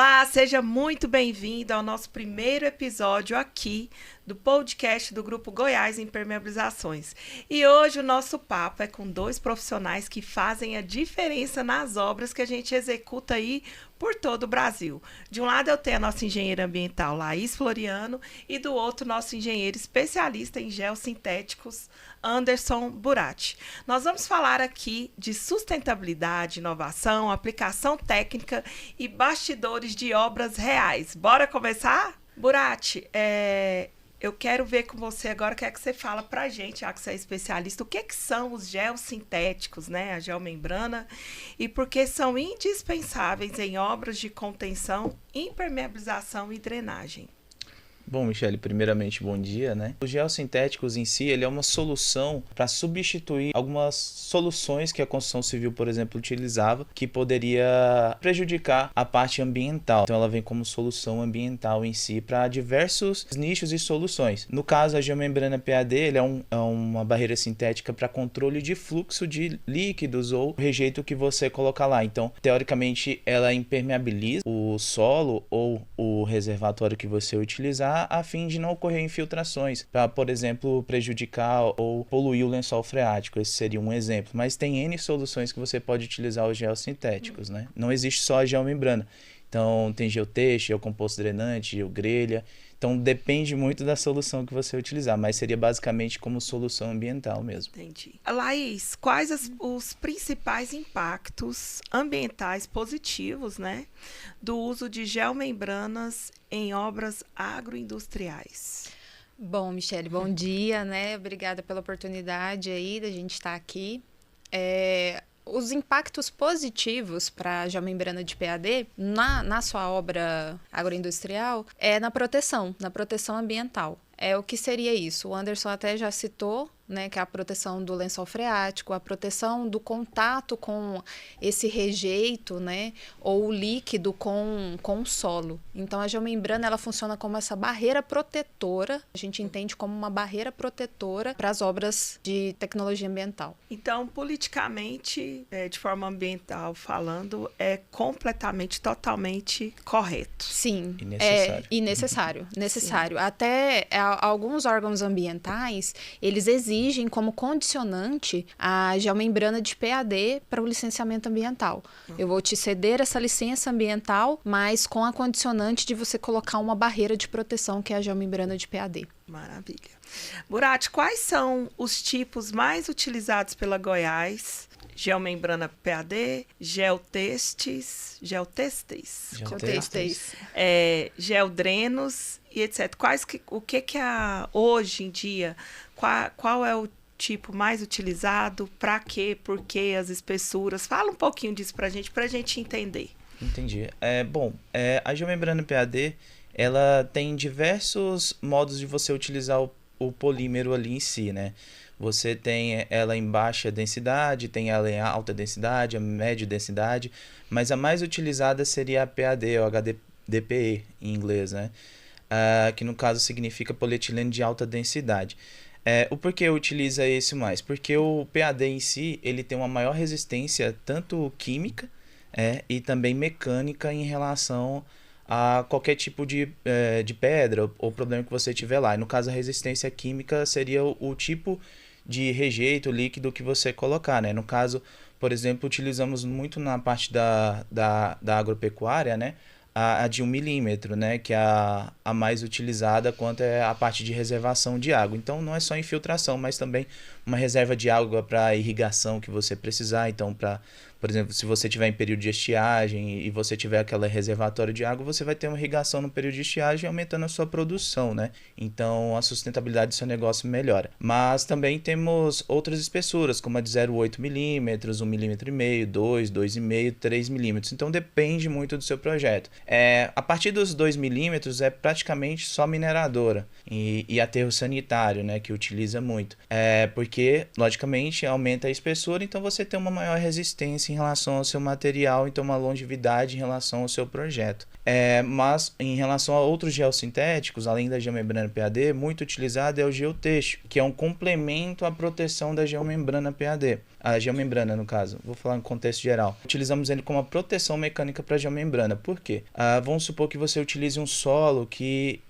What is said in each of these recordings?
Olá, seja muito bem-vindo ao nosso primeiro episódio aqui do podcast do Grupo Goiás Impermeabilizações. E hoje o nosso papo é com dois profissionais que fazem a diferença nas obras que a gente executa aí por todo o Brasil. De um lado eu tenho a nossa engenheira ambiental, Laís Floriano, e do outro nosso engenheiro especialista em geossintéticos, Anderson Buratti. Nós vamos falar aqui de sustentabilidade, inovação, aplicação técnica e bastidores de obras reais. Bora começar? Buratti, eu quero ver com você agora o que é que você fala pra gente, já que você é especialista, o que são os geossintéticos, né? A geomembrana, e por que são indispensáveis em obras de contenção, impermeabilização e drenagem. Bom, Michele, primeiramente, bom dia, né? Os geossintéticos em si, ele é uma solução para substituir algumas soluções que a construção civil, por exemplo, utilizava, que poderia prejudicar a parte ambiental. Então, ela vem como solução ambiental em si para diversos nichos e soluções. No caso, a geomembrana PAD, ele é uma barreira sintética para controle de fluxo de líquidos ou rejeito que você colocar lá. Então, teoricamente, ela impermeabiliza o solo ou o reservatório que você utilizar, a fim de não ocorrer infiltrações, para, por exemplo, prejudicar ou poluir o lençol freático. Esse seria um exemplo. Mas tem N soluções que você pode utilizar os geossintéticos, né? Não existe só a geomembrana. Então, tem geotexto, geocomposto drenante, geogrelha. Então, depende muito da solução que você utilizar, mas seria basicamente como solução ambiental mesmo. Entendi. Laís, quais os principais impactos ambientais positivos, né, do uso de geomembranas em obras agroindustriais? Bom, Michele, bom dia, né? Obrigada pela oportunidade aí da gente estar aqui. Os impactos positivos para a geomembrana de PAD na sua obra agroindustrial é na proteção ambiental. O que seria isso? O Anderson até já citou, né, que é a proteção do lençol freático, a proteção do contato com esse rejeito, né, ou o líquido com o solo. Então, a geomembrana ela funciona como essa barreira protetora, a gente entende como uma barreira protetora para as obras de tecnologia ambiental. Então, politicamente, de forma ambiental falando, é completamente, totalmente correto. Sim, E necessário. Necessário. Até alguns órgãos ambientais, eles exigem como condicionante a geomembrana de PAD para o licenciamento ambiental. Eu vou te ceder essa licença ambiental, mas com a condicionante de você colocar uma barreira de proteção, que é a geomembrana de PAD. Maravilha. Buratti, quais são os tipos mais utilizados pela Goiás? Geomembrana PAD, geotextes, geodrenos e etc. Hoje em dia, qual é o tipo mais utilizado? Para quê? Por quê? As espessuras? Fala um pouquinho disso pra gente entender. Entendi. A geomembrana PAD, ela tem diversos modos de você utilizar o polímero ali em si, né? Você tem ela em baixa densidade, tem ela em alta densidade, a média densidade, mas a mais utilizada seria a PAD, ou HDPE em inglês, né? Que no caso significa polietileno de alta densidade. O porquê utiliza esse mais? Porque o PAD em si, ele tem uma maior resistência, tanto química e também mecânica, em relação a qualquer tipo de pedra ou problema que você tiver lá. E no caso, a resistência química seria o tipo de rejeito líquido que você colocar, né? No caso, por exemplo, utilizamos muito na parte da agropecuária, né? A de 1 milímetro, né? Que é a mais utilizada quanto é a parte de reservação de água. Então, não é só infiltração, mas também uma reserva de água para irrigação que você precisar. Então, por exemplo, se você tiver em período de estiagem e você tiver aquele reservatório de água, você vai ter uma irrigação no período de estiagem, aumentando a sua produção, né? Então, a sustentabilidade do seu negócio melhora. Mas também temos outras espessuras, como a de 0,8 milímetros, 1,5 milímetro, 2, 2,5, 3 milímetros. Então, depende muito do seu projeto. A partir dos 2 milímetros é praticamente só mineradora e aterro sanitário, né? Que utiliza muito. Porque, logicamente, aumenta a espessura, então você tem uma maior resistência em relação ao seu material, então uma longevidade em relação ao seu projeto. Mas em relação a outros geossintéticos, além da geomembrana PAD, muito utilizado é o geotexto, que é um complemento à proteção da geomembrana PAD. a geomembrana no caso, vou falar em contexto geral, utilizamos ele como uma proteção mecânica para a geomembrana. Por quê? Vamos supor que você utilize um solo que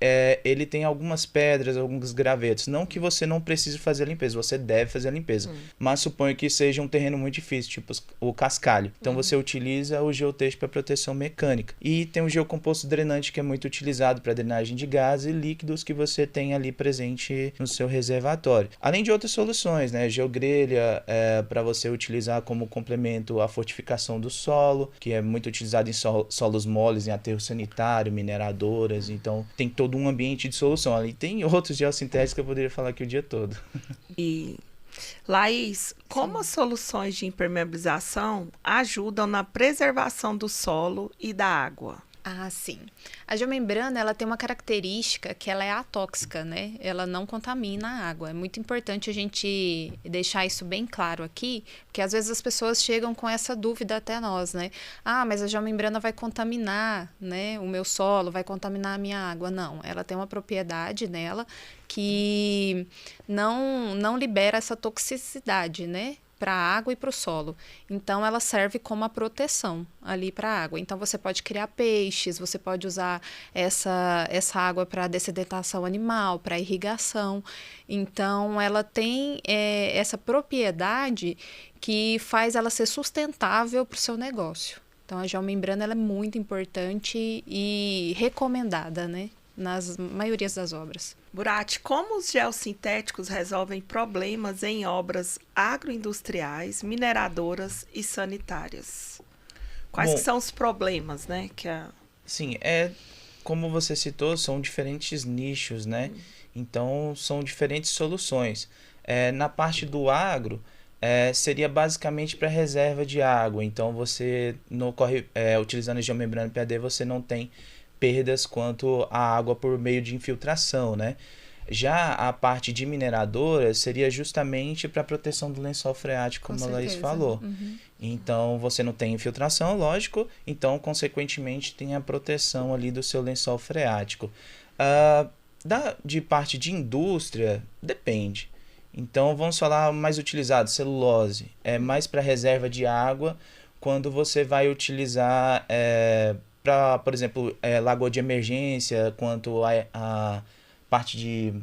ele tem algumas pedras, alguns gravetos. Não que você não precise fazer a limpeza, você deve fazer a limpeza. Mas suponha que seja um terreno muito difícil, tipo o cascalho. Então você utiliza o geotexto para proteção mecânica. E tem o geocomposto drenante, que é muito utilizado para drenagem de gases e líquidos que você tem ali presente no seu reservatório. Além de outras soluções, né? Geogrelha, para você utilizar como complemento a fortificação do solo, que é muito utilizado em solos moles, em aterro sanitário, mineradoras. Então tem todo um ambiente de solução. Ali tem outros geossintéticos que eu poderia falar aqui o dia todo. E Laís, como as soluções de impermeabilização ajudam na preservação do solo e da água? Sim. A geomembrana, ela tem uma característica que ela é atóxica, né? Ela não contamina a água. É muito importante a gente deixar isso bem claro aqui, porque às vezes as pessoas chegam com essa dúvida até nós, né? Mas a geomembrana vai contaminar, né, o meu solo, vai contaminar a minha água. Não, ela tem uma propriedade nela que não libera essa toxicidade, né, para a água e para o solo. Então, ela serve como a proteção ali para a água. Então, você pode criar peixes, você pode usar essa água para dessedentação animal, para irrigação. Então, ela tem essa propriedade que faz ela ser sustentável para o seu negócio. Então, a geomembrana ela é muito importante e recomendada, né, nas maiorias das obras. Burati, como os geossintéticos resolvem problemas em obras agroindustriais, mineradoras e sanitárias? Quais que são os problemas, né? Sim, como você citou, são diferentes nichos, né? Então, são diferentes soluções. Na parte do agro, seria basicamente para reserva de água. Então, você não corre, utilizando a geomembrana PAD, você não tem perdas quanto à água por meio de infiltração, né? Já a parte de mineradora seria justamente para proteção do lençol freático, como a Laís falou. Então, você não tem infiltração, lógico, então, consequentemente, tem a proteção ali do seu lençol freático. De parte de indústria, depende. Então, vamos falar mais utilizado, celulose. É mais para reserva de água, quando você vai utilizar para, por exemplo, lagoa de emergência, quanto a parte de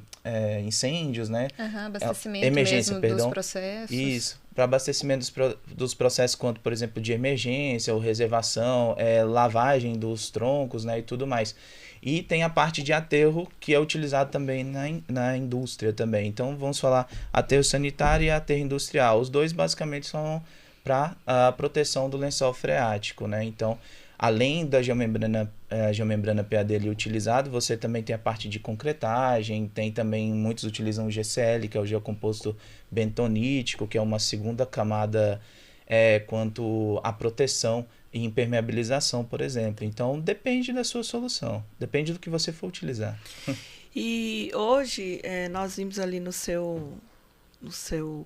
incêndios, né? Abastecimento emergência, mesmo dos processos. Isso, para abastecimento dos processos, quanto, por exemplo, de emergência ou reservação, lavagem dos troncos, né, e tudo mais. E tem a parte de aterro, que é utilizado também na indústria também. Então, vamos falar aterro sanitário e aterro industrial. Os dois, basicamente, são para a proteção do lençol freático, né? Então, além da geomembrana PAD ali utilizado, você também tem a parte de concretagem, tem também, muitos utilizam o GCL, que é o geocomposto bentonítico, que é uma segunda camada quanto à proteção e impermeabilização, por exemplo. Então, depende da sua solução, depende do que você for utilizar. E hoje, nós vimos ali no seu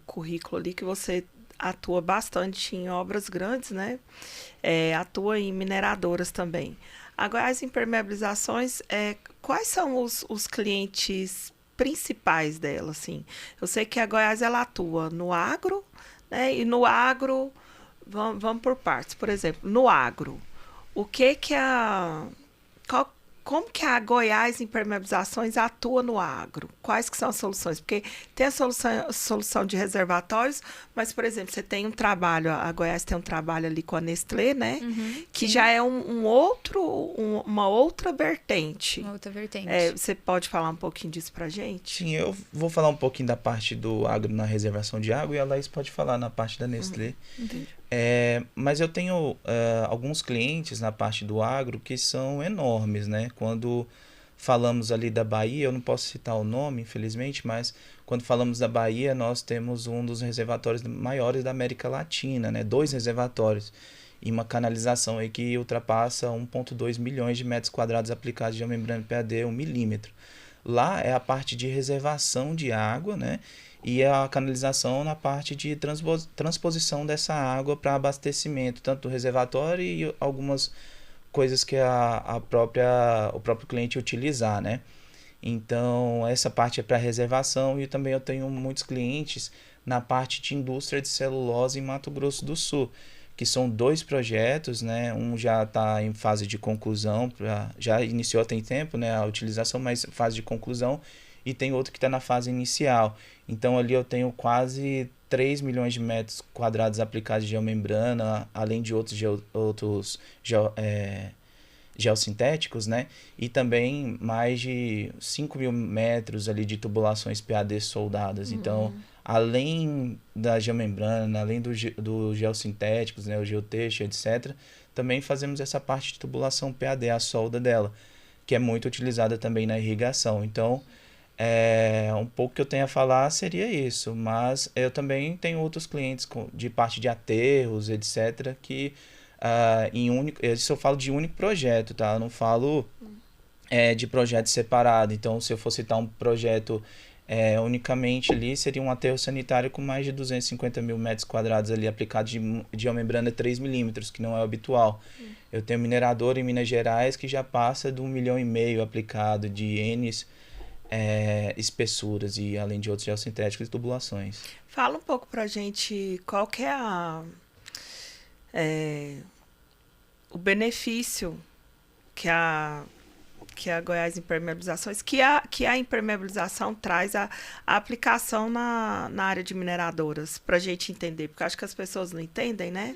currículo ali que você atua bastante em obras grandes, né? Atua em mineradoras também. Agora, as impermeabilizações, quais são os clientes principais dela, assim? Eu sei que a Goiás, ela atua no agro, né? E no agro, vamos por partes. Por exemplo, no agro, como que a Goiás Impermeabilizações atua no agro? Quais que são as soluções? Porque tem a solução de reservatórios, mas, por exemplo, você tem um trabalho, a Goiás tem um trabalho ali com a Nestlé, né? Que já é uma outra vertente. Uma outra vertente. Você pode falar um pouquinho disso pra gente? Sim, eu vou falar um pouquinho da parte do agro na reservação de água e a Laís pode falar na parte da Nestlé. Entendi. Mas eu tenho alguns clientes na parte do agro que são enormes, né? Quando falamos ali da Bahia, eu não posso citar o nome, infelizmente, mas quando falamos da Bahia, nós temos um dos reservatórios maiores da América Latina, né? 2 reservatórios e uma canalização aí que ultrapassa 1,2 milhões de metros quadrados aplicados de geomembrana PAD 1 milímetro. Lá é a parte de reservação de água, né? E a canalização na parte de transposição dessa água para abastecimento, tanto do reservatório e algumas coisas que o próprio cliente utilizar, né? Então, essa parte é para reservação e também eu tenho muitos clientes na parte de indústria de celulose em Mato Grosso do Sul, que são 2 projetos, né? Um já está em fase de conclusão, já iniciou tem tempo, né, a utilização, mas fase de conclusão, e tem outro que está na fase inicial. Então ali eu tenho quase 3 milhões de metros quadrados aplicados de geomembrana, além de outros geossintéticos, né? E também mais de 5 mil metros ali de tubulações PAD soldadas. Então, além da geomembrana, além do geossintéticos, né, o geotexto, etc., também fazemos essa parte de tubulação PAD, a solda dela, que é muito utilizada também na irrigação. Então, um pouco que eu tenho a falar seria isso, mas eu também tenho outros clientes de parte de aterros, etc., que isso eu falo de único projeto, tá? Eu não falo de projeto separado. Então, se eu for citar um projeto unicamente ali, seria um aterro sanitário com mais de 250 mil metros quadrados ali aplicado de geomembrana 3 milímetros, que não é habitual. Eu tenho minerador em Minas Gerais que já passa de 1,5 milhão aplicado de N espessuras, e além de outros geossintéticos e tubulações. Fala um pouco pra gente qual que é o benefício que a Goiás Impermeabilizações, que a impermeabilização traz a aplicação na área de mineradoras, para a gente entender, porque acho que as pessoas não entendem, né?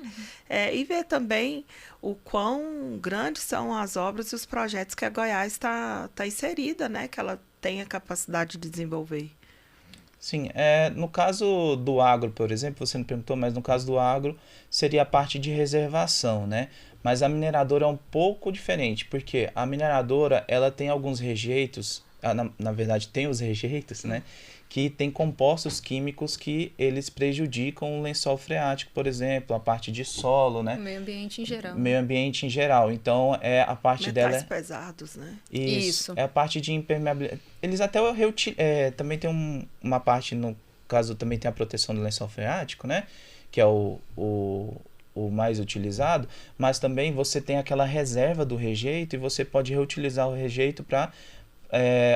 E ver também o quão grandes são as obras e os projetos que a Goiás está inserida, né? Que ela tem a capacidade de desenvolver. Sim, no caso do agro, por exemplo, você não perguntou, mas no caso do agro seria a parte de reservação, né? Mas a mineradora é um pouco diferente, porque a mineradora ela tem alguns rejeitos, na verdade tem os rejeitos, né? Que tem compostos químicos que eles prejudicam o lençol freático, por exemplo, a parte de solo, né? O meio ambiente em geral. Meio ambiente em geral. Então, a parte Metais dela... pesados, né? Isso. É a parte de impermeabilidade. Eles até também tem uma parte, no caso, também tem a proteção do lençol freático, né? Que é o mais utilizado, mas também você tem aquela reserva do rejeito e você pode reutilizar o rejeito para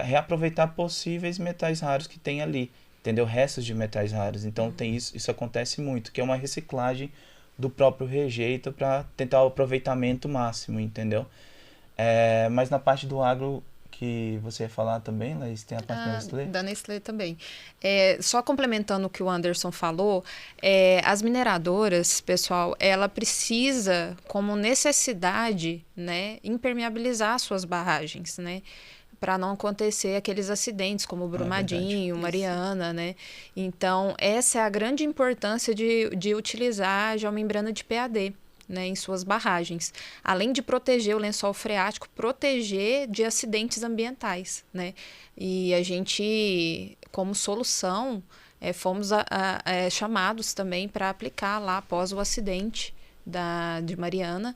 reaproveitar possíveis metais raros que tem ali, entendeu? Restos de metais raros. Então tem isso acontece muito, que é uma reciclagem do próprio rejeito para tentar o aproveitamento máximo, entendeu? Mas na parte do agro que você ia falar também, Laís, tem a parte da Nestlé? Da Nestlé também. Só complementando o que o Anderson falou, as mineradoras, pessoal, ela precisa, como necessidade, né, impermeabilizar suas barragens, né? Para não acontecer aqueles acidentes como Brumadinho, Mariana, né? Então, essa é a grande importância de utilizar a geomembrana de PAD, né, em suas barragens. Além de proteger o lençol freático, proteger de acidentes ambientais, né? E a gente, como solução, fomos chamados também para aplicar lá após o acidente de Mariana,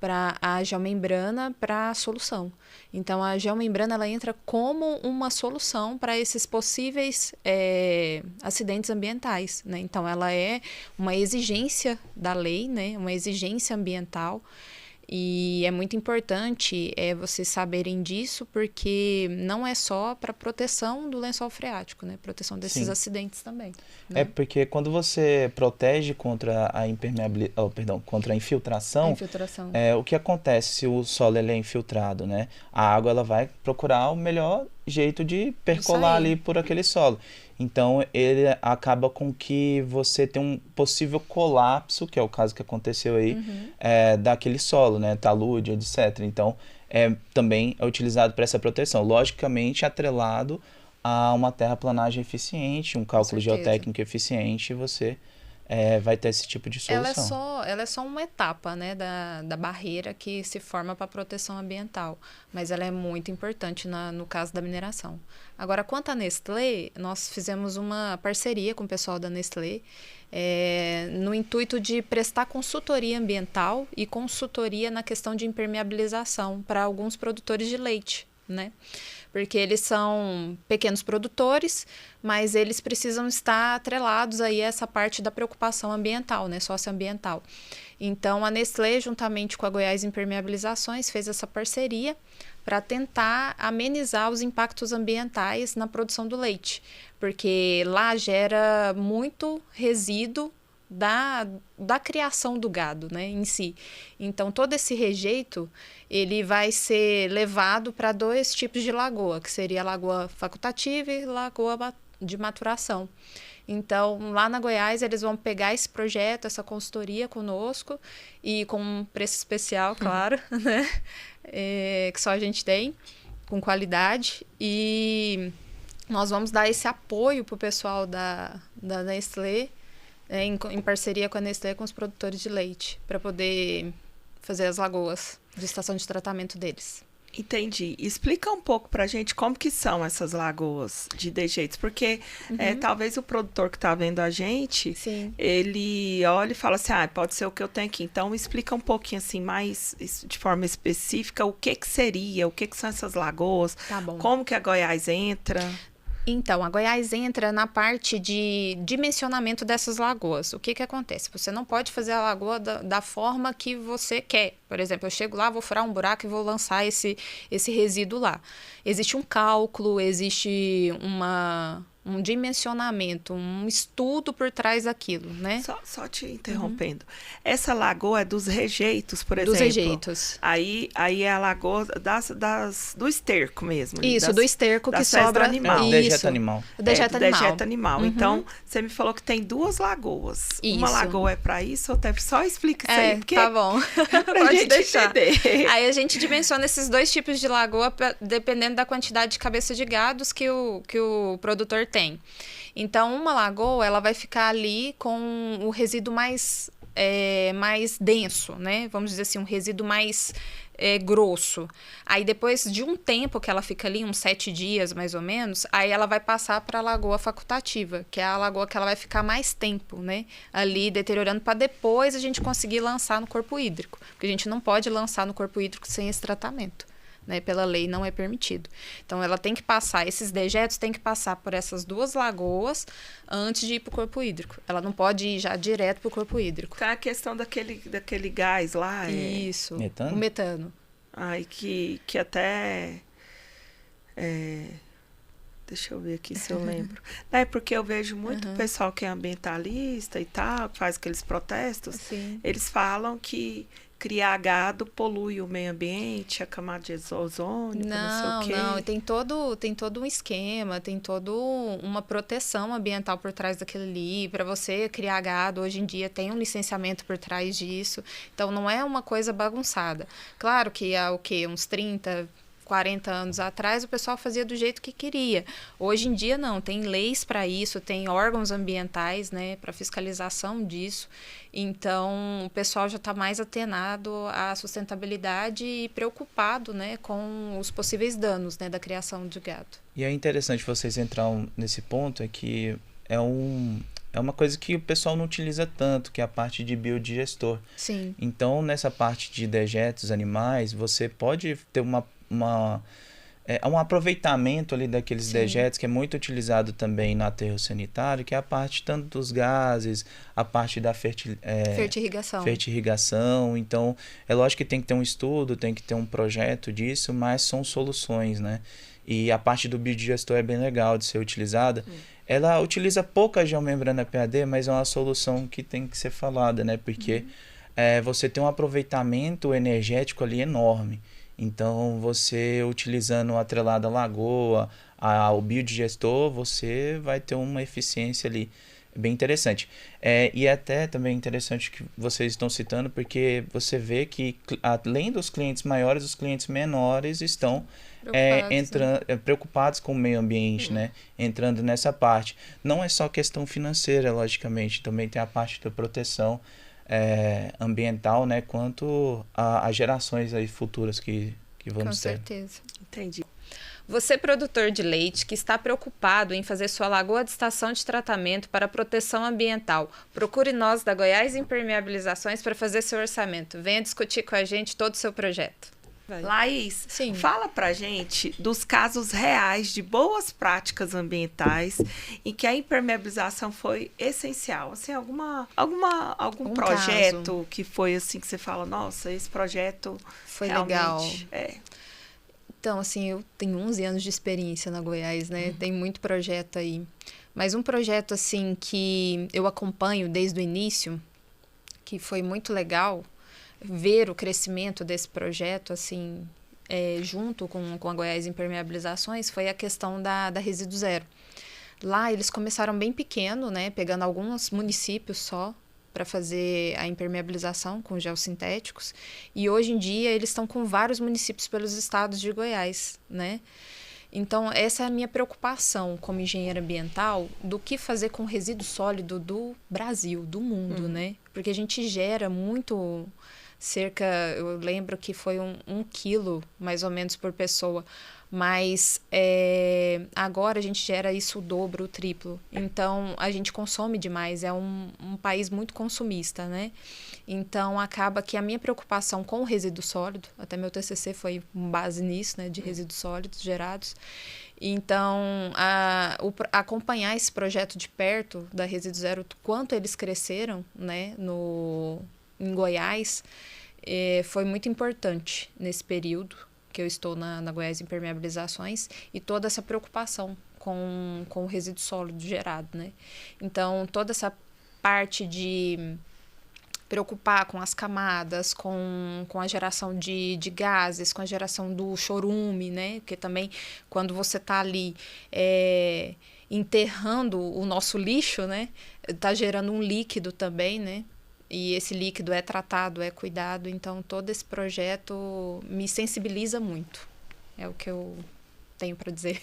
para a geomembrana para a solução. Então, a geomembrana ela entra como uma solução para esses possíveis acidentes ambientais, né? Então, ela é uma exigência da lei, né? Uma exigência ambiental. E é muito importante vocês saberem disso, porque não é só para proteção do lençol freático, né? Proteção desses acidentes também. Né? Porque quando você protege contra a contra a infiltração, o que acontece se o solo ele é infiltrado, né? A água ela vai procurar o melhor jeito de percolar ali por aquele solo. Então, ele acaba com que você tem um possível colapso, que é o caso que aconteceu aí, daquele solo, né? Talude, etc. Então, também é utilizado para essa proteção. Logicamente, atrelado a uma terraplanagem eficiente, um cálculo geotécnico eficiente, você vai ter esse tipo de solução. Ela é só uma etapa, né, da barreira que se forma para a proteção ambiental, mas ela é muito importante no caso da mineração. Agora, quanto à Nestlé, nós fizemos uma parceria com o pessoal da Nestlé no intuito de prestar consultoria ambiental e consultoria na questão de impermeabilização para alguns produtores de leite, né? Porque eles são pequenos produtores, mas eles precisam estar atrelados aí a essa parte da preocupação ambiental, né, socioambiental. Então, a Nestlé, juntamente com a Goiás Impermeabilizações, fez essa parceria para tentar amenizar os impactos ambientais na produção do leite, porque lá gera muito resíduo da criação do gado, né, em si. Então, todo esse rejeito, ele vai ser levado para 2 tipos de lagoa, que seria a lagoa facultativa e lagoa de maturação. Então, lá na Goiás, eles vão pegar esse projeto, essa consultoria conosco, e com um preço especial, claro, né, que só a gente tem, com qualidade, e nós vamos dar esse apoio para o pessoal da Nestlé, em parceria com a Nestlé, com os produtores de leite, para poder fazer as lagoas de estação de tratamento deles. Entendi. Explica um pouco pra gente como que são essas lagoas de dejeitos, porque talvez o produtor que tá vendo a gente, Sim. ele olha e fala assim, pode ser o que eu tenho aqui. Então, explica um pouquinho assim, mais de forma específica, o que seria, o que são essas lagoas, Tá bom. como que a Goiás entra. Então, a Goiás entra na parte de dimensionamento dessas lagoas. O que acontece? Você não pode fazer a lagoa da forma que você quer. Por exemplo, eu chego lá, vou furar um buraco e vou lançar esse resíduo lá. Existe um cálculo, existe um dimensionamento, um estudo por trás daquilo, né? Só te interrompendo. Essa lagoa é dos rejeitos, por exemplo? Dos rejeitos. Aí é a lagoa do esterco mesmo. Isso, do esterco que Do sobra. animal. O dejeto animal. O dejeto animal. Dejeto animal. Então, você me falou que tem 2 lagoas. Isso. Uma lagoa é para isso, outra só explica isso aí. Porque Tá bom. pra Pode gente deixar. entender. Aí a gente dimensiona esses 2 tipos de lagoa dependendo da quantidade de cabeça de gados que o produtor tem. Então, uma lagoa, ela vai ficar ali com o resíduo mais denso, né? Vamos dizer assim, um resíduo mais grosso. Aí, depois de um tempo que ela fica ali, uns 7 dias mais ou menos, aí ela vai passar para a lagoa facultativa, que é a lagoa que ela vai ficar mais tempo, né? Ali deteriorando, para depois a gente conseguir lançar no corpo hídrico. Porque a gente não pode lançar no corpo hídrico sem esse tratamento. Né, pela lei não é permitido. Então, ela tem que passar, esses dejetos tem que passar por essas 2 lagoas antes de ir para o corpo hídrico. Ela não pode ir já direto para o corpo hídrico. Tá a questão daquele gás lá. Isso, Metano? o metano. Ai, que até... deixa eu ver aqui se eu lembro. É porque eu vejo muito pessoal que é ambientalista e tal, que faz aqueles protestos. Sim. Eles falam que criar gado polui o meio ambiente, a camada de ozônio, não sei o quê. Não, tem todo um esquema, tem toda uma proteção ambiental por trás daquilo ali. Para você criar gado, hoje em dia tem um licenciamento por trás disso. Então, não é uma coisa bagunçada. Claro que há uns 30, 40 anos atrás, o pessoal fazia do jeito que queria. Hoje em dia, não. Tem leis para isso, tem órgãos ambientais, né, para fiscalização disso. Então, o pessoal já está mais atenado à sustentabilidade e preocupado, né, com os possíveis danos, né, da criação de gado. E é interessante vocês entrarem nesse ponto, é que é uma coisa que o pessoal não utiliza tanto, que é a parte de biodigestor. Sim. Então, nessa parte de dejetos animais, você pode ter um aproveitamento ali daqueles dejetos, que é muito utilizado também no aterro sanitário, que é a parte tanto dos gases, a parte da fertirrigação. Então, é lógico que tem que ter um estudo, tem que ter um projeto disso, mas são soluções, né? E a parte do biodigestor é bem legal de ser utilizada. Ela utiliza pouca geomembrana PAD, mas é uma solução que tem que ser falada, né? Porque você tem um aproveitamento energético ali enorme. Então, você utilizando atrelado à lagoa, ao biodigestor, você vai ter uma eficiência ali bem interessante. E até também interessante que vocês estão citando, porque você vê que, além dos clientes maiores, os clientes menores estão preocupados com o meio ambiente, né? Entrando nessa parte. Não é só questão financeira, logicamente, também tem a parte da proteção ambiental, né, quanto a gerações aí futuras que vamos ter. Com certeza. Entendi. Você, produtor de leite, que está preocupado em fazer sua lagoa de estação de tratamento para proteção ambiental, procure nós da Goiás Impermeabilizações para fazer seu orçamento. Venha discutir com a gente todo o seu projeto. Laís, Sim. fala pra gente dos casos reais de boas práticas ambientais em que a impermeabilização foi essencial. Assim, algum projeto caso que foi assim que você fala, nossa, esse projeto foi realmente legal. Então, assim, eu tenho 11 anos de experiência na Goiás, né? Tem muito projeto aí. Mas um projeto, assim, que eu acompanho desde o início, que foi muito legal ver o crescimento desse projeto, assim, junto com a Goiás Impermeabilizações, foi a questão da Resíduo Zero. Lá eles começaram bem pequeno, né, pegando alguns municípios só para fazer a impermeabilização com geossintéticos, e hoje em dia eles estão com vários municípios pelos estados de Goiás, né? Então, essa é a minha preocupação como engenheira ambiental do que fazer com o resíduo sólido do Brasil, do mundo, né? Porque a gente gera muito, eu lembro que foi um quilo, mais ou menos, por pessoa, mas agora a gente gera isso o dobro, o triplo. Então, a gente consome demais, é um país muito consumista, né? Então, acaba que a minha preocupação com o resíduo sólido, até meu TCC foi com base nisso, né, de resíduos sólidos gerados. Então, acompanhar esse projeto de perto da Resíduo Zero, quanto eles cresceram, né, em Goiás, foi muito importante nesse período que eu estou na Goiás Impermeabilizações, e toda essa preocupação com o resíduo sólido gerado, né? Então, toda essa parte de preocupar com as camadas, com a geração de gases, com a geração do chorume, né? Porque também, quando você está ali enterrando o nosso lixo, né? Está gerando um líquido também, né? E esse líquido é tratado, é cuidado. Então, todo esse projeto me sensibiliza muito. É o que eu tenho para dizer.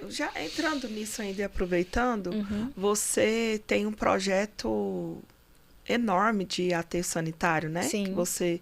Já entrando nisso ainda e aproveitando, você tem um projeto enorme de aterro sanitário, né? Sim. Que você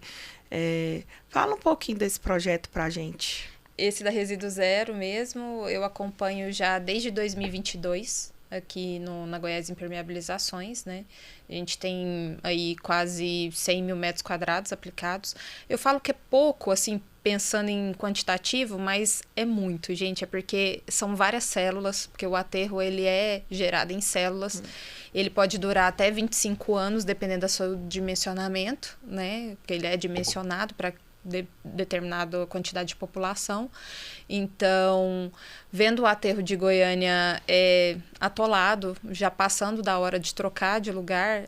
fala um pouquinho desse projeto para a gente. Esse da Resíduo Zero mesmo, eu acompanho já desde 2022, aqui na Goiás Impermeabilizações, né? A gente tem aí quase 100 mil metros quadrados aplicados. Eu falo que é pouco, assim, pensando em quantitativo, mas é muito, gente. É porque são várias células, porque o aterro, ele é gerado em células. Ele pode durar até 25 anos, dependendo do seu dimensionamento, né? Porque ele é dimensionado para determinada quantidade de população. Então, vendo o aterro de Goiânia atolado, já passando da hora de trocar de lugar,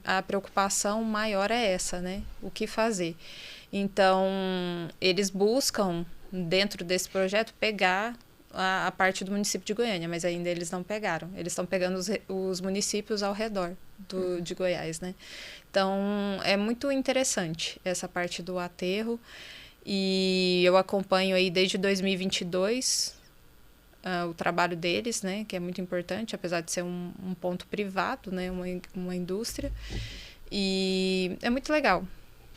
a preocupação maior é essa, né? O que fazer? Então, eles buscam, dentro desse projeto, pegar a parte do município de Goiânia, mas ainda eles não pegaram. Eles estão pegando os municípios ao redor de Goiás, né? Então, é muito interessante essa parte do aterro, e eu acompanho aí desde 2022 o trabalho deles, né? Que é muito importante, apesar de ser um ponto privado, né? Uma indústria, e é muito legal.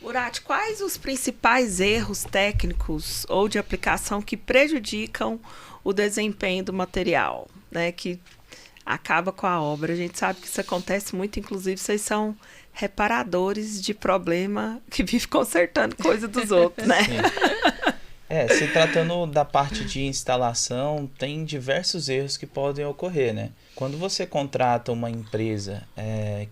Murat, quais os principais erros técnicos ou de aplicação que prejudicam o desempenho do material, né, que acaba com a obra? A gente sabe que isso acontece muito, inclusive vocês são reparadores de problema que vive consertando coisa dos outros, né? Sim. Se tratando da parte de instalação, tem diversos erros que podem ocorrer, né? Quando você contrata uma empresa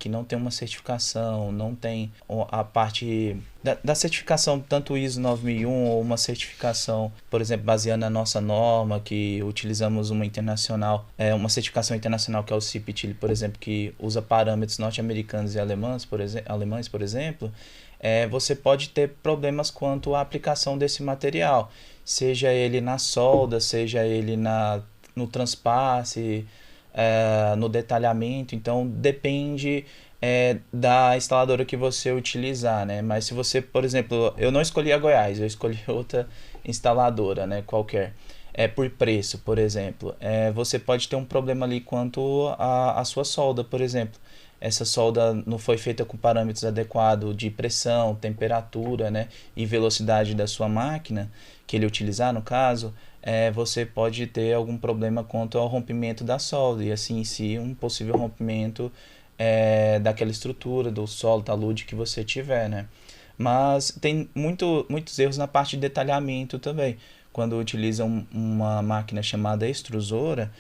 que não tem uma certificação, não tem a parte da certificação, tanto ISO 9001 ou uma certificação, por exemplo, baseada na nossa norma, que utilizamos uma internacional, uma certificação internacional que é o CPT, por exemplo, que usa parâmetros norte-americanos e alemães, por exemplo, você pode ter problemas quanto à aplicação desse material, seja ele na solda, seja ele no transpasse, no detalhamento. Então depende da instaladora que você utilizar, né? Mas se você, por exemplo, eu não escolhi a Goiás, eu escolhi outra instaladora, né, qualquer, por preço, por exemplo, você pode ter um problema ali quanto à sua solda, por exemplo. Essa solda não foi feita com parâmetros adequados de pressão, temperatura, né, e velocidade da sua máquina, que ele utilizar no caso, você pode ter algum problema quanto ao rompimento da solda, e assim em si um possível rompimento daquela estrutura, do solo, talude que você tiver, né. Mas tem muitos erros na parte de detalhamento também. Quando utilizam uma máquina chamada extrusora,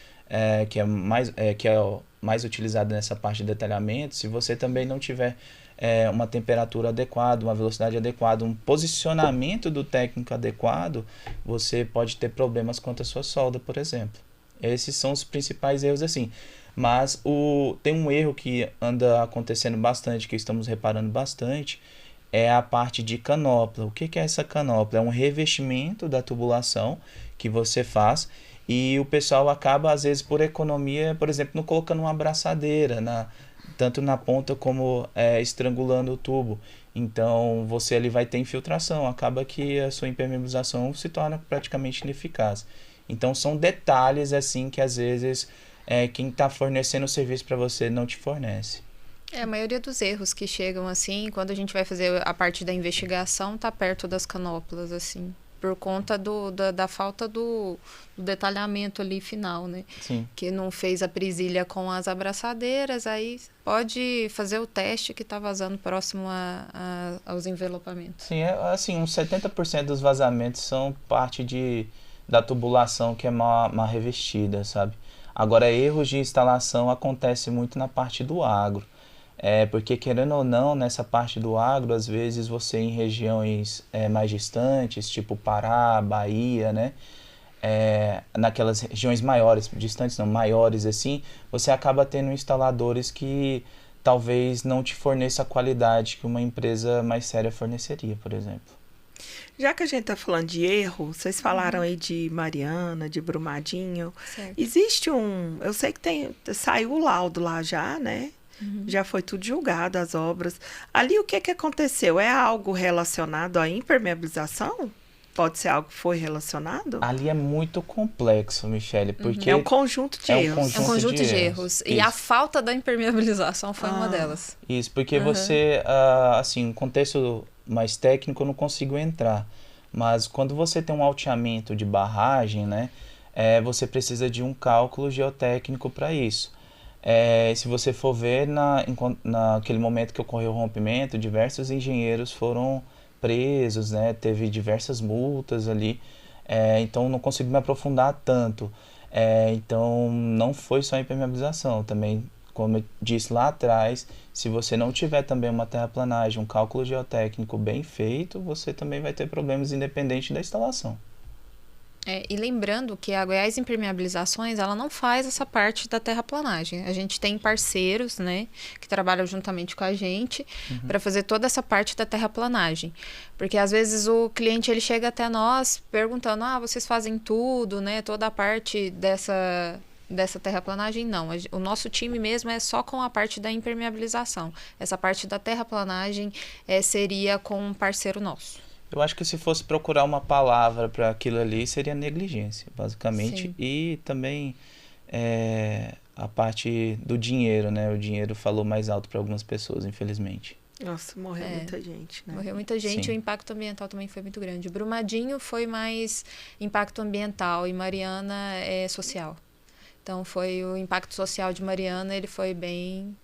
que é mais utilizada nessa parte de detalhamento, se você também não tiver uma temperatura adequada, uma velocidade adequada, um posicionamento do técnico adequado, você pode ter problemas quanto à sua solda, por exemplo. Esses são os principais erros, assim. Mas tem um erro que anda acontecendo bastante, que estamos reparando bastante, é a parte de canopla. O que é essa canopla? É um revestimento da tubulação que você faz e o pessoal acaba, às vezes, por economia, por exemplo, não colocando uma abraçadeira, tanto na ponta como estrangulando o tubo. Então, você ali vai ter infiltração. Acaba que a sua impermeabilização se torna praticamente ineficaz. Então, são detalhes assim que, às vezes, quem está fornecendo o serviço para você não te fornece. A maioria dos erros que chegam assim, quando a gente vai fazer a parte da investigação, tá perto das canoplas, assim, por conta da falta do detalhamento ali final, né? Sim. Que não fez a presilha com as abraçadeiras, aí pode fazer o teste que tá vazando próximo aos envelopamentos. Sim, assim, uns 70% dos vazamentos são parte da tubulação que é mal revestida, sabe? Agora, erros de instalação acontecem muito na parte do agro. Porque, querendo ou não, nessa parte do agro, às vezes você em regiões mais distantes, tipo Pará, Bahia, né? Naquelas regiões maiores, distantes não, maiores assim, você acaba tendo instaladores que talvez não te forneça a qualidade que uma empresa mais séria forneceria, por exemplo. Já que a gente está falando de erro, vocês falaram aí de Mariana, de Brumadinho. Certo. Existe eu sei que saiu o laudo lá já, né? Já foi tudo julgado, as obras. Ali o que aconteceu? É algo relacionado à impermeabilização? Pode ser algo que foi relacionado? Ali é muito complexo, Michele, porque... É um conjunto de erros. É um conjunto de erros. E a falta da impermeabilização foi uma delas. Isso, porque você, assim, um contexto mais técnico eu não consigo entrar. Mas quando você tem um alteamento de barragem, né, você precisa de um cálculo geotécnico para isso. Se você for ver, naquele momento que ocorreu o rompimento, diversos engenheiros foram presos, né? Teve diversas multas ali, então não consigo me aprofundar tanto. Então não foi só a impermeabilização, também, como eu disse lá atrás, se você não tiver também uma terraplanagem, um cálculo geotécnico bem feito, você também vai ter problemas independente da instalação. E lembrando que a Goiás Impermeabilizações, ela não faz essa parte da terraplanagem. A gente tem parceiros, né, que trabalham juntamente com a gente para fazer toda essa parte da terraplanagem. Porque às vezes o cliente ele chega até nós perguntando, vocês fazem tudo, né, toda a parte dessa terraplanagem? Não, o nosso time mesmo é só com a parte da impermeabilização. Essa parte da terraplanagem seria com um parceiro nosso. Eu acho que se fosse procurar uma palavra para aquilo ali, seria negligência, basicamente. Sim. E também a parte do dinheiro, né? O dinheiro falou mais alto para algumas pessoas, infelizmente. Nossa, morreu muita gente, né? Morreu muita gente. Sim. E o impacto ambiental também foi muito grande. Brumadinho foi mais impacto ambiental e Mariana é social. Então, foi o impacto social de Mariana, ele foi bem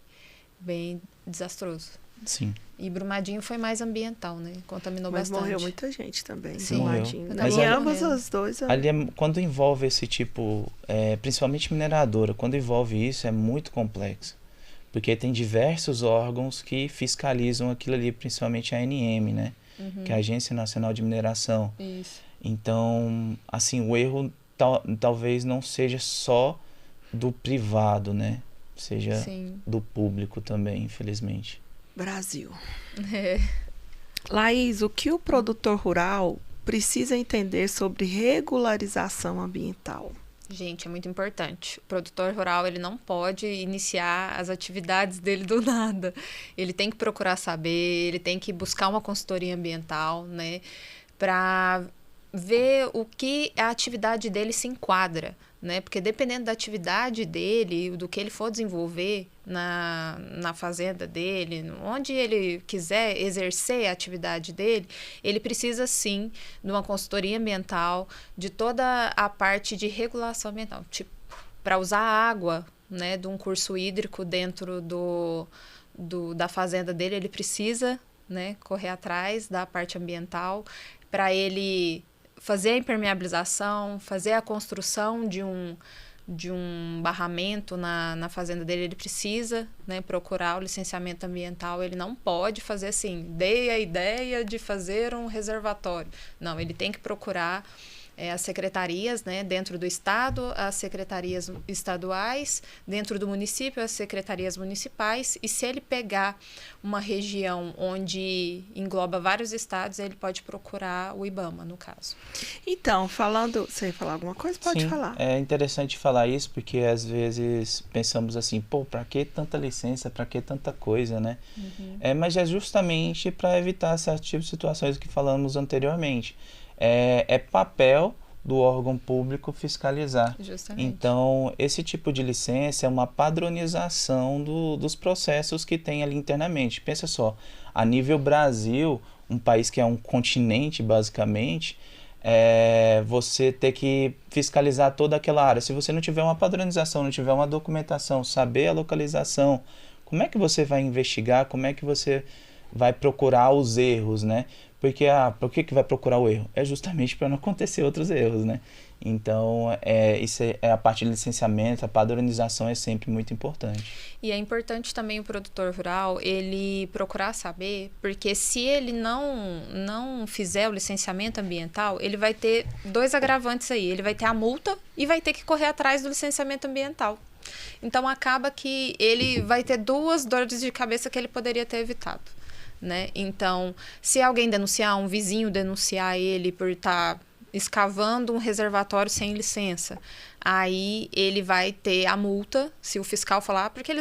desastroso. Sim. E Brumadinho foi mais ambiental, né? Contaminou Mas bastante. morreu muita gente também. Sim. Brumadinho. Mas Em ali- ambos os dois. Ali quando envolve esse tipo, principalmente mineradora, quando envolve isso é muito complexo. Porque tem diversos órgãos que fiscalizam aquilo ali, principalmente a ANM, né? Que é a Agência Nacional de Mineração. Isso. Então, assim, o erro talvez não seja só do privado, né? Seja Sim. do público também, infelizmente. Brasil. Laís, o que o produtor rural precisa entender sobre regularização ambiental? Gente, é muito importante. O produtor rural, ele não pode iniciar as atividades dele do nada. Ele tem que procurar saber, ele tem que buscar uma consultoria ambiental, né? Para ver o que a atividade dele se enquadra, né? Porque dependendo da atividade dele, do que ele for desenvolver na fazenda dele, onde ele quiser exercer a atividade dele, ele precisa sim de uma consultoria ambiental, de toda a parte de regulação ambiental, tipo, para usar água, né, de um curso hídrico dentro da fazenda dele, ele precisa né, correr atrás da parte ambiental para ele fazer a impermeabilização, fazer a construção de um barramento na fazenda dele. Ele precisa, né, procurar o licenciamento ambiental. Ele não pode fazer assim, dei a ideia de fazer um reservatório. Não, ele tem que procurar as secretarias, né, dentro do estado, as secretarias estaduais, dentro do município, as secretarias municipais, e se ele pegar uma região onde engloba vários estados, ele pode procurar o IBAMA, no caso. Então, você ia falar alguma coisa? Pode Sim, falar. é interessante falar isso, porque às vezes pensamos assim, pô, pra que tanta licença, pra que tanta coisa, né? Mas é justamente para evitar certos tipos de situações que falamos anteriormente. É papel do órgão público fiscalizar. Justamente. Então, esse tipo de licença é uma padronização dos processos que tem ali internamente. Pensa só, a nível Brasil, um país que é um continente, basicamente, você ter que fiscalizar toda aquela área. Se você não tiver uma padronização, não tiver uma documentação, saber a localização, como é que você vai investigar? Como é que você vai procurar os erros, né? Porque, por que vai procurar o erro? É justamente para não acontecer outros erros, né? Então, isso é a parte de licenciamento, a padronização é sempre muito importante. E é importante também o produtor rural, ele procurar saber, porque se ele não fizer o licenciamento ambiental, ele vai ter 2 agravantes aí. Ele vai ter a multa e vai ter que correr atrás do licenciamento ambiental. Então, acaba que ele vai ter 2 dores de cabeça que ele poderia ter evitado, né? Então, se alguém denunciar, um vizinho denunciar ele por estar escavando um reservatório sem licença, aí ele vai ter a multa, se o fiscal falar, porque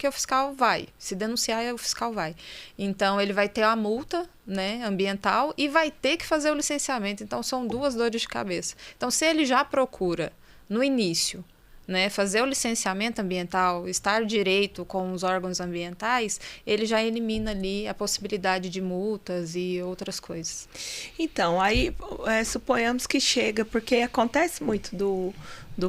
o fiscal vai. Se denunciar, o fiscal vai. Então, ele vai ter a multa, né, ambiental e vai ter que fazer o licenciamento. Então, são 2 dores de cabeça. Então, se ele já procura, no início, né, fazer o licenciamento ambiental, estar direito com os órgãos ambientais, ele já elimina ali a possibilidade de multas e outras coisas. Então, aí suponhamos que chega, porque acontece muito do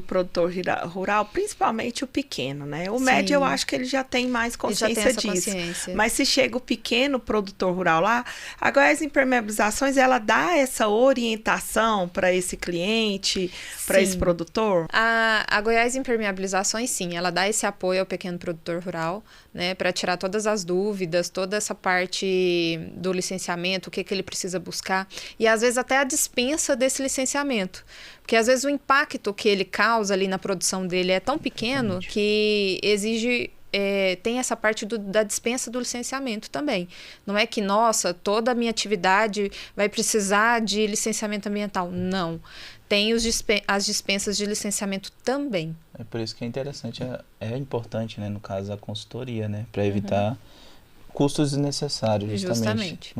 produtor rural, principalmente o pequeno, né? O médio eu acho que ele já tem mais consciência disso. Mas se chega o pequeno produtor rural lá, agora as impermeabilizações, ela dá essa orientação para esse cliente, para esse produtor? A Goiás Impermeabilizações, sim, ela dá esse apoio ao pequeno produtor rural, né, para tirar todas as dúvidas, toda essa parte do licenciamento, o que ele precisa buscar, e às vezes até a dispensa desse licenciamento. Porque às vezes o impacto que ele causa ali na produção dele é tão pequeno que exige, tem essa parte da dispensa do licenciamento também. Não é que, nossa, toda a minha atividade vai precisar de licenciamento ambiental. Não. Tem as dispensas de licenciamento também. É por isso que é interessante, é importante, né, no caso, a consultoria, né, para evitar custos desnecessários, justamente.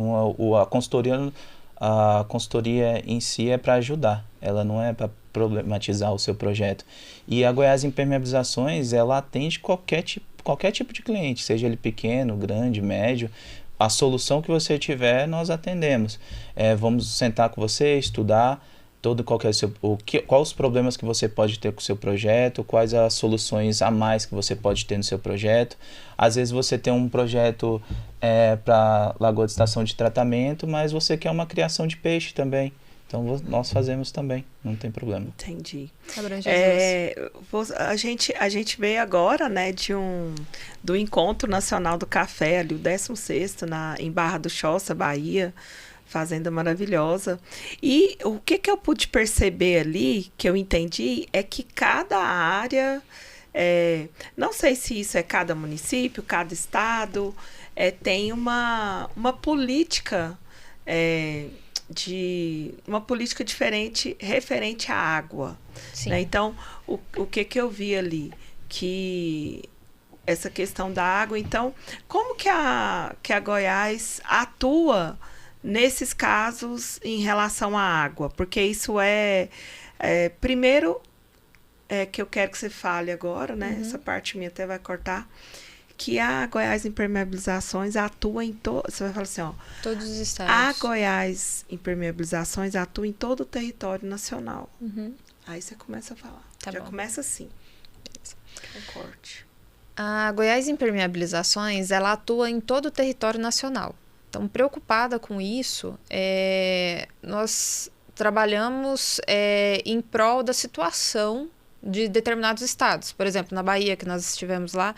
A consultoria em si é para ajudar, ela não é para problematizar o seu projeto. E a Goiás Impermeabilizações, ela atende qualquer tipo de cliente, seja ele pequeno, grande, médio. A solução que você tiver, nós atendemos. Vamos sentar com você, estudar quais os problemas que você pode ter com o seu projeto, quais as soluções a mais que você pode ter no seu projeto. Às vezes você tem um projeto para lagoa de estação de tratamento, mas você quer uma criação de peixe também. Então nós fazemos também, não tem problema. Entendi. A gente veio agora, né, do Encontro Nacional do Café, ali o 16º, em Barra do Choça, Bahia. Fazenda maravilhosa. E o que eu pude perceber ali, que eu entendi, é que cada área, não sei se isso é cada município, cada estado, tem uma política uma política diferente referente à água. Né? Então, o que eu vi ali? Que essa questão da água. Então, como que a Goiás atua nesses casos em relação à água? Porque isso primeiro, que eu quero que você fale agora, né? Essa parte minha até vai cortar, que a Goiás Impermeabilizações atua em você vai falar assim, ó, todos os estados. A Goiás Impermeabilizações atua em todo o território nacional. Aí você começa a falar. Começa assim. Um corte. A Goiás Impermeabilizações, ela atua em todo o território nacional. Então, preocupada com isso, nós trabalhamos em prol da situação de determinados estados. Por exemplo, na Bahia, que nós estivemos lá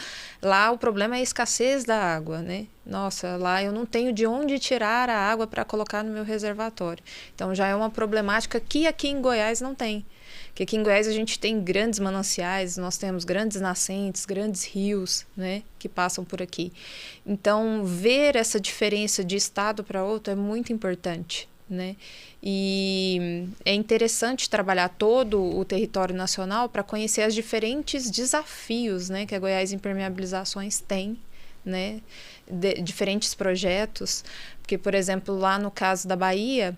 o problema é a escassez da água, né? Nossa, lá eu não tenho de onde tirar a água para colocar no meu reservatório. Então, já é uma problemática que aqui em Goiás não tem. Porque aqui em Goiás a gente tem grandes mananciais, nós temos grandes nascentes, grandes rios, né, que passam por aqui. Então, ver essa diferença de estado para outro é muito importante, né? E é interessante trabalhar todo o território nacional para conhecer os diferentes desafios, né, que a Goiás Impermeabilizações tem, né, diferentes projetos. Porque, por exemplo, lá no caso da Bahia,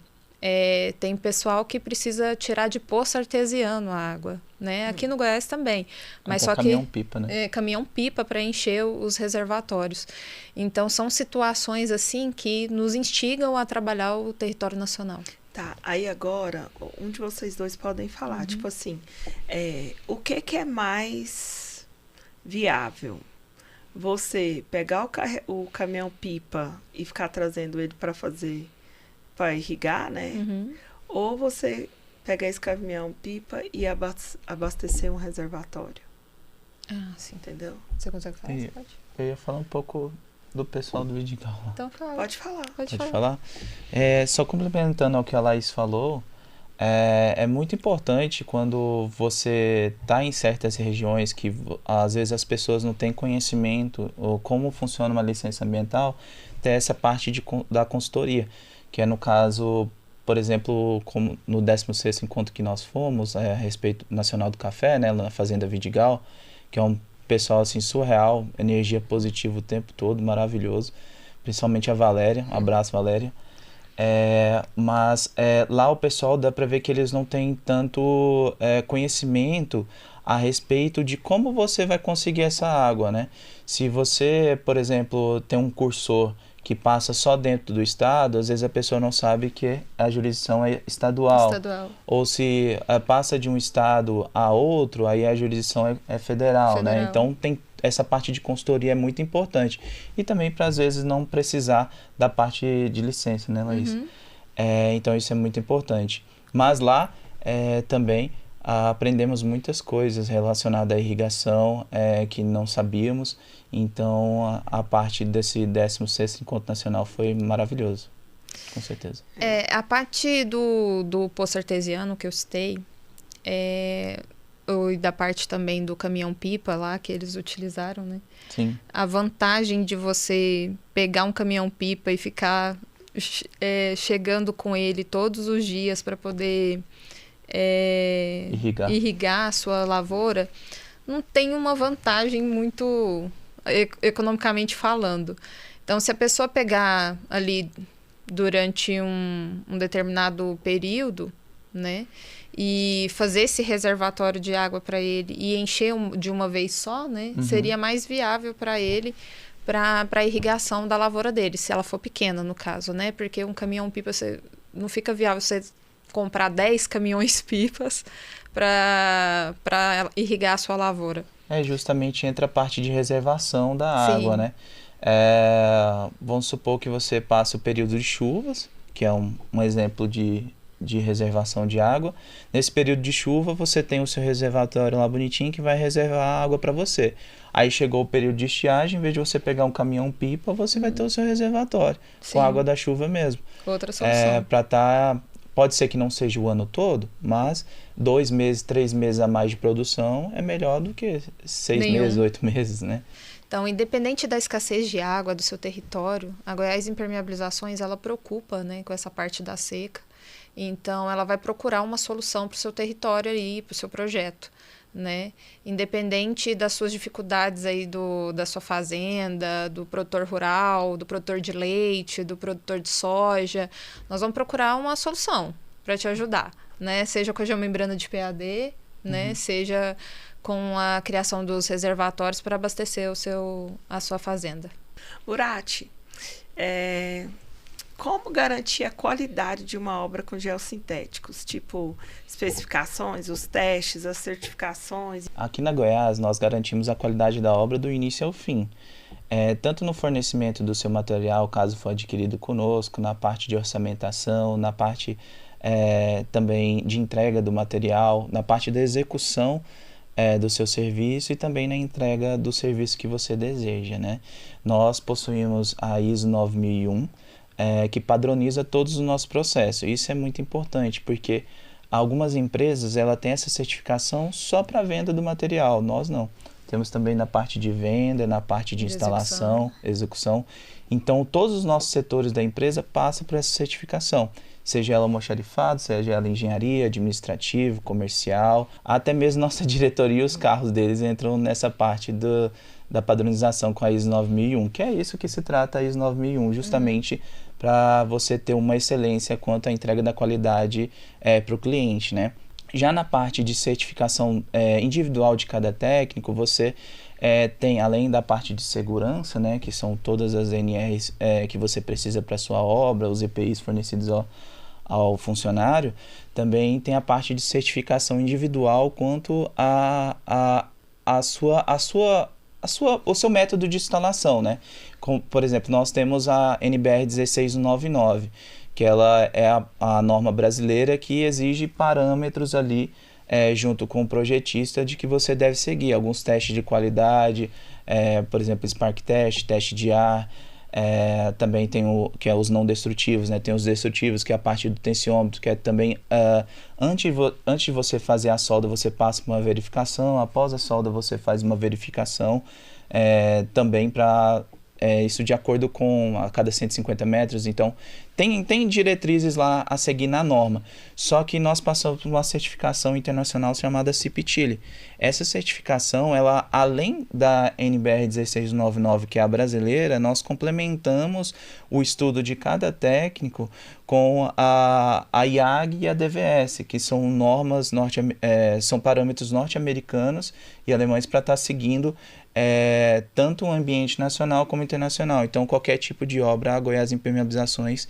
tem pessoal que precisa tirar de poço artesiano a água, né? Aqui no Goiás também, mas só que caminhão-pipa, né? Caminhão-pipa para encher os reservatórios. Então são situações assim que nos instigam a trabalhar o território nacional. Tá, aí agora, um de vocês dois podem falar, tipo assim, o que é mais viável? Você pegar o caminhão-pipa e ficar trazendo ele para irrigar, né? Ou você pegar esse caminhão-pipa e abastecer um reservatório. Ah, sim. Entendeu? Você consegue falar? Você pode? Eu ia falar um pouco do pessoal do Vidigal lá. Então fala. Pode falar. Pode falar? Só complementando ao que a Laís falou, é muito importante quando você está em certas regiões que às vezes as pessoas não têm conhecimento ou como funciona uma licença ambiental, ter essa parte da consultoria, que é no caso, por exemplo, como no 16º encontro que nós fomos, a respeito nacional do café, né, na Fazenda Vidigal, que é um pessoal assim surreal, energia positiva o tempo todo, maravilhoso, principalmente a Valéria, um abraço Valéria. Mas lá o pessoal dá para ver que eles não têm tanto conhecimento a respeito de como você vai conseguir essa água, né? Se você, por exemplo, tem um cursor que passa só dentro do estado, às vezes a pessoa não sabe que a jurisdição é estadual. Ou se passa de um estado a outro, aí a jurisdição é federal, né? Então tem essa parte de consultoria é muito importante. E também para às vezes não precisar da parte de licença, né, Laís? Então isso é muito importante. Mas lá também aprendemos muitas coisas relacionadas à irrigação que não sabíamos. Então, a parte desse 16º Encontro Nacional foi maravilhoso, com certeza. A parte do poço artesiano que eu citei, e da parte também do caminhão-pipa lá, que eles utilizaram, né? Sim. A vantagem de você pegar um caminhão-pipa e ficar chegando com ele todos os dias para poder irrigar a sua lavoura, não tem uma vantagem muito economicamente falando. Então, se a pessoa pegar ali durante um determinado período, né, e fazer esse reservatório de água para ele e encher de uma vez só, né, seria mais viável para ele para a irrigação da lavoura dele, se ela for pequena, no caso, né, porque um caminhão-pipa não fica viável você comprar 10 caminhões-pipas para irrigar a sua lavoura. Justamente entra a parte de reservação da água, né? Vamos supor que você passa o período de chuvas, que é um exemplo de reservação de água. Nesse período de chuva, você tem o seu reservatório lá bonitinho que vai reservar água para você. Aí chegou o período de estiagem, em vez de você pegar um caminhão-pipa, você vai ter o seu reservatório, com a água da chuva mesmo. Outra solução. Pode ser que não seja o ano todo, mas 2 meses, 3 meses a mais de produção é melhor do que 6 meses, 8 meses, né? Então, independente da escassez de água do seu território, a Goiás Impermeabilizações, ela preocupa, né, com essa parte da seca. Então, ela vai procurar uma solução para o seu território aí, para o seu projeto, né? Independente das suas dificuldades aí da sua fazenda, do produtor rural, do produtor de leite, do produtor de soja, nós vamos procurar uma solução para te ajudar, né? Seja com a geomembrana de PAD, né? Seja com a criação dos reservatórios para abastecer a sua fazenda. Urati, como garantir a qualidade de uma obra com geossintéticos? Tipo, especificações, os testes, as certificações? Aqui na Goiás, nós garantimos a qualidade da obra do início ao fim. tanto no fornecimento do seu material, caso for adquirido conosco, na parte de orçamentação, na parte também de entrega do material, na parte da execução do seu serviço e também na entrega do serviço que você deseja, né? Nós possuímos a ISO 9001, que padroniza todos os nossos processos. Isso é muito importante, porque algumas empresas ela têm essa certificação só para a venda do material, nós não. Temos também na parte de venda, na parte de instalação, execução. Então, todos os nossos setores da empresa passam por essa certificação. Seja ela almoxarifado, seja ela engenharia, administrativo, comercial, até mesmo nossa diretoria e os carros deles entram nessa parte da padronização com a ISO 9001, que é isso que se trata a ISO 9001, justamente para você ter uma excelência quanto à entrega da qualidade para o cliente, né? Já na parte de certificação individual de cada técnico, você tem, além da parte de segurança, né, que são todas as NRs que você precisa para a sua obra, os EPIs fornecidos ao funcionário, também tem a parte de certificação individual quanto o seu método de instalação, né? Por exemplo, nós temos a NBR 16199, que ela é a norma brasileira que exige parâmetros ali junto com o projetista de que você deve seguir. Alguns testes de qualidade, por exemplo, Spark Test, teste de ar, também tem que é os não destrutivos, né? Tem os destrutivos, que é a parte do tensiômetro, que é também antes de você fazer a solda, você passa por uma verificação, após a solda você faz uma verificação também para isso de acordo com a cada 150 metros. Então tem diretrizes lá a seguir na norma, só que nós passamos por uma certificação internacional chamada CIP-Chile. Essa certificação, ela, além da NBR 1699, que é a brasileira, nós complementamos o estudo de cada técnico com a IAG e a DVS, que são normas são parâmetros norte-americanos e alemães para estar seguindo tanto o ambiente nacional como internacional. Então, qualquer tipo de obra, a Goiás Impermeabilizações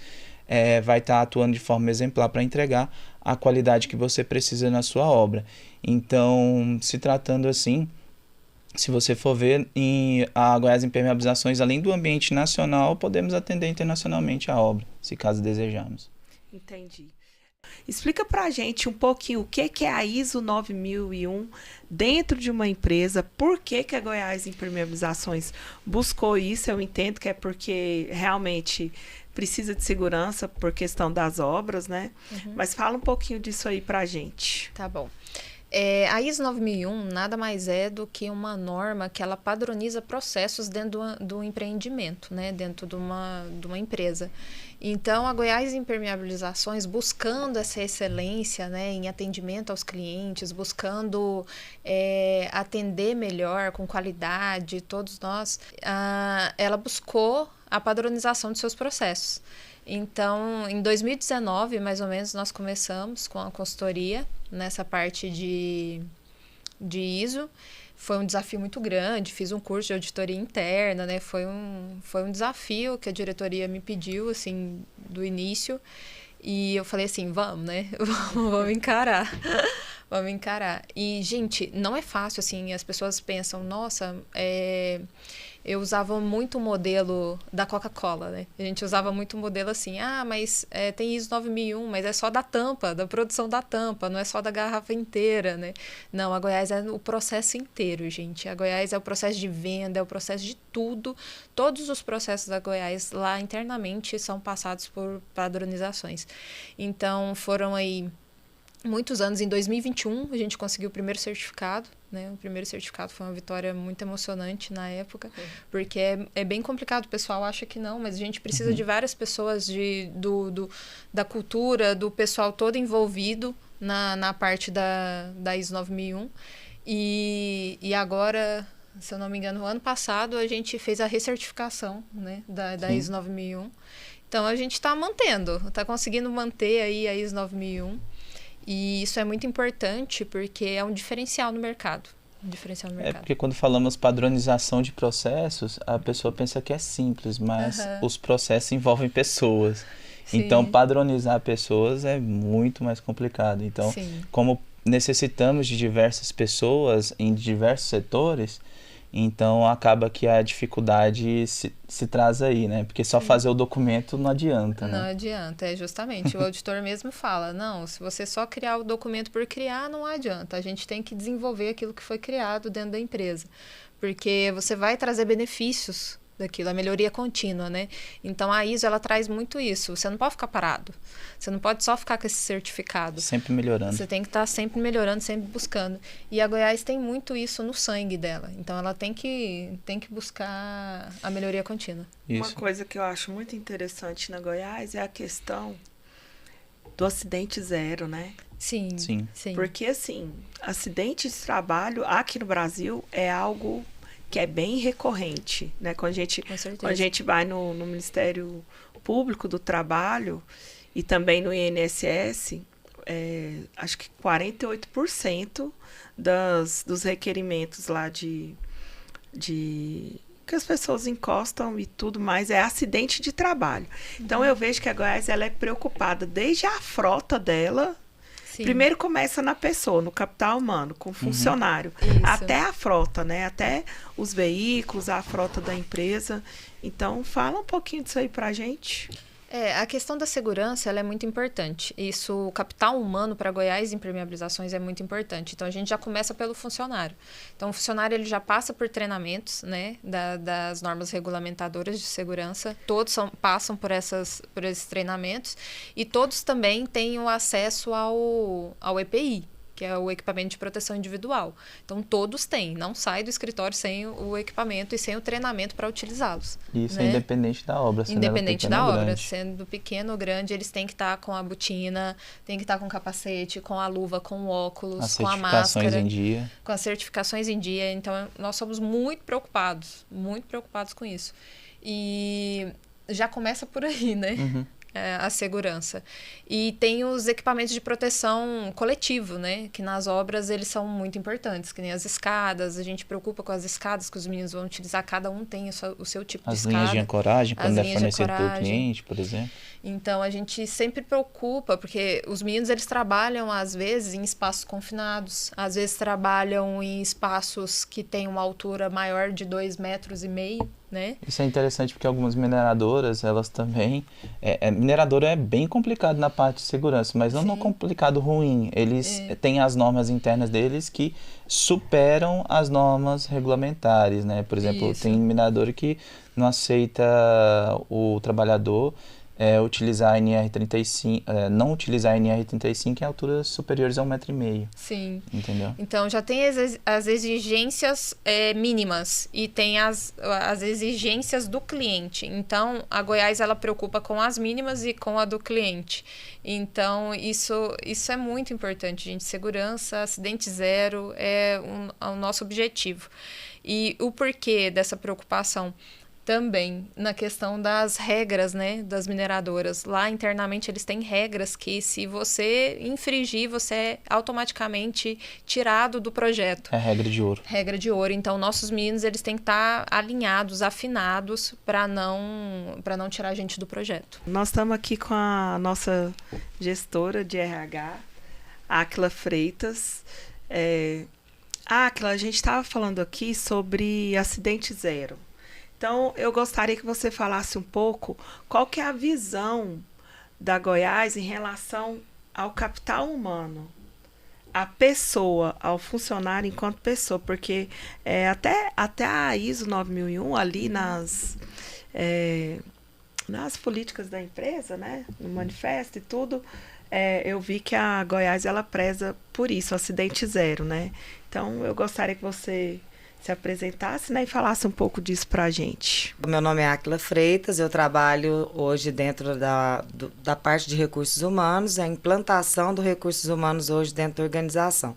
vai estar atuando de forma exemplar para entregar a qualidade que você precisa na sua obra. Então, se tratando assim, se você for ver, a Goiás Impermeabilizações, além do ambiente nacional, podemos atender internacionalmente a obra, se caso desejarmos. Entendi. Explica pra gente um pouquinho o que é a ISO 9001 dentro de uma empresa, por que a Goiás Impermeabilizações buscou isso. Eu entendo que é porque realmente precisa de segurança por questão das obras, né? Mas fala um pouquinho disso aí pra gente. Tá bom. A ISO 9001 nada mais é do que uma norma que ela padroniza processos dentro do empreendimento, né? Dentro de uma empresa. Então, a Goiás Impermeabilizações, buscando essa excelência, né, em atendimento aos clientes, buscando atender melhor, com qualidade, todos nós, ela buscou a padronização de seus processos. Então, em 2019, mais ou menos, nós começamos com a consultoria nessa parte de ISO. Foi um desafio muito grande, fiz um curso de auditoria interna, né? Foi um desafio que a diretoria me pediu, assim, do início. E eu falei assim, vamos, né? Vamos encarar. Vamos encarar. E, gente, não é fácil, assim, as pessoas pensam, nossa, eu usava muito o modelo da Coca-Cola, né? A gente usava muito o modelo assim, mas tem ISO 9001, mas é só da tampa, da produção da tampa, não é só da garrafa inteira, né? Não, a Goiás é o processo inteiro, gente. A Goiás é o processo de venda, é o processo de tudo. Todos os processos da Goiás lá internamente são passados por padronizações. Então, foram aí muitos anos. Em 2021, a gente conseguiu o primeiro certificado, né? O primeiro certificado foi uma vitória muito emocionante na época, porque é bem complicado, o pessoal acha que não, mas a gente precisa de várias pessoas da cultura, do pessoal todo envolvido na parte da ISO 9001. E agora, se eu não me engano, no ano passado, a gente fez a recertificação, né, da ISO 9001. Então, a gente está conseguindo manter aí a ISO 9001. E isso é muito importante porque é um diferencial no mercado. Porque quando falamos padronização de processos, a pessoa pensa que é simples, mas os processos envolvem pessoas. Sim. Então, padronizar pessoas é muito mais complicado. Então, como necessitamos de diversas pessoas em diversos setores, Então acaba que a dificuldade se traz aí, né? Porque só fazer o documento não adianta, né? Não adianta, é justamente. O auditor mesmo fala, não, se você só criar o documento por criar, não adianta. A gente tem que desenvolver aquilo que foi criado dentro da empresa. Porque você vai trazer benefícios daquilo, a melhoria contínua, né? Então a ISO, ela traz muito isso. Você não pode ficar parado. Você não pode só ficar com esse certificado. Sempre melhorando. Você tem que estar sempre melhorando, sempre buscando. E a Goiás tem muito isso no sangue dela. Então ela tem que buscar a melhoria contínua. Uma coisa que eu acho muito interessante na Goiás é a questão do acidente zero, né? Sim. Porque, assim, acidente de trabalho aqui no Brasil é algo que é bem recorrente, né? Quando a gente vai no Ministério Público do Trabalho e também no INSS, acho que 48% dos requerimentos lá de que as pessoas encostam e tudo mais é acidente de trabalho. Então eu vejo que a Goiás ela é preocupada desde a frota dela. Sim. Primeiro começa na pessoa, no capital humano, com o funcionário, até a frota, né? Até os veículos, a frota da empresa. Então, fala um pouquinho disso aí pra gente. A questão da segurança, ela é muito importante. Isso, o capital humano para Goiás impermeabilizações é muito importante. Então, a gente já começa pelo funcionário. Então, o funcionário ele já passa por treinamentos, né, das normas regulamentadoras de segurança. Todos passam por esses treinamentos e todos também têm o acesso ao EPI, que é o equipamento de proteção individual. Então, todos têm. Não sai do escritório sem o equipamento e sem o treinamento para utilizá-los. Isso, né? Independente da obra. Independente da obra. Sendo pequeno ou grande, eles têm que estar com a botina, têm que estar com o capacete, com a luva, com o óculos, com a máscara. Em dia. Com as certificações em dia. Então, nós somos muito preocupados com isso. E já começa por aí, né? A segurança. E tem os equipamentos de proteção coletivo, né? Que nas obras eles são muito importantes, que nem as escadas, a gente preocupa com as escadas que os meninos vão utilizar, cada um tem o seu tipo de escada. As linhas de ancoragem, quando é fornecido pelo cliente, por exemplo. Então, a gente sempre preocupa, porque os meninos, eles trabalham, às vezes, em espaços confinados, às vezes trabalham em espaços que têm uma altura maior de 2,5 metros, né? Isso é interessante porque algumas mineradoras, elas também... mineradora é bem complicado na parte de segurança, mas não complicado ruim. Eles têm as normas internas deles que superam as normas regulamentares, né? Por exemplo, tem mineradora que não aceita o trabalhador utilizar a NR35, não utilizar a NR35 em alturas superiores a 1,5 m. Sim. Entendeu? Então, já tem as exigências mínimas e tem as exigências do cliente. Então, a Goiás, ela preocupa com as mínimas e com a do cliente. Então, isso é muito importante, gente. Segurança, acidente zero é o nosso objetivo. E o porquê dessa preocupação? Também na questão das regras, né, das mineradoras. Lá internamente eles têm regras que se você infringir, você é automaticamente tirado do projeto. É regra de ouro. Regra de ouro. Então, nossos meninos, eles têm que estar alinhados, afinados, para não tirar a gente do projeto. Nós estamos aqui com a nossa gestora de RH, Áquila Freitas. Áquila, a gente estava falando aqui sobre acidente zero. Então, eu gostaria que você falasse um pouco qual que é a visão da Goiás em relação ao capital humano, à pessoa, ao funcionário enquanto pessoa, porque até a ISO 9001 ali nas políticas da empresa, né, no manifesto e tudo, eu vi que a Goiás ela preza por isso, acidente zero, né? Então, eu gostaria que você se apresentasse, né, e falasse um pouco disso para a gente. Meu nome é Áquila Freitas, eu trabalho hoje dentro da parte de recursos humanos, a implantação dos recursos humanos hoje dentro da organização.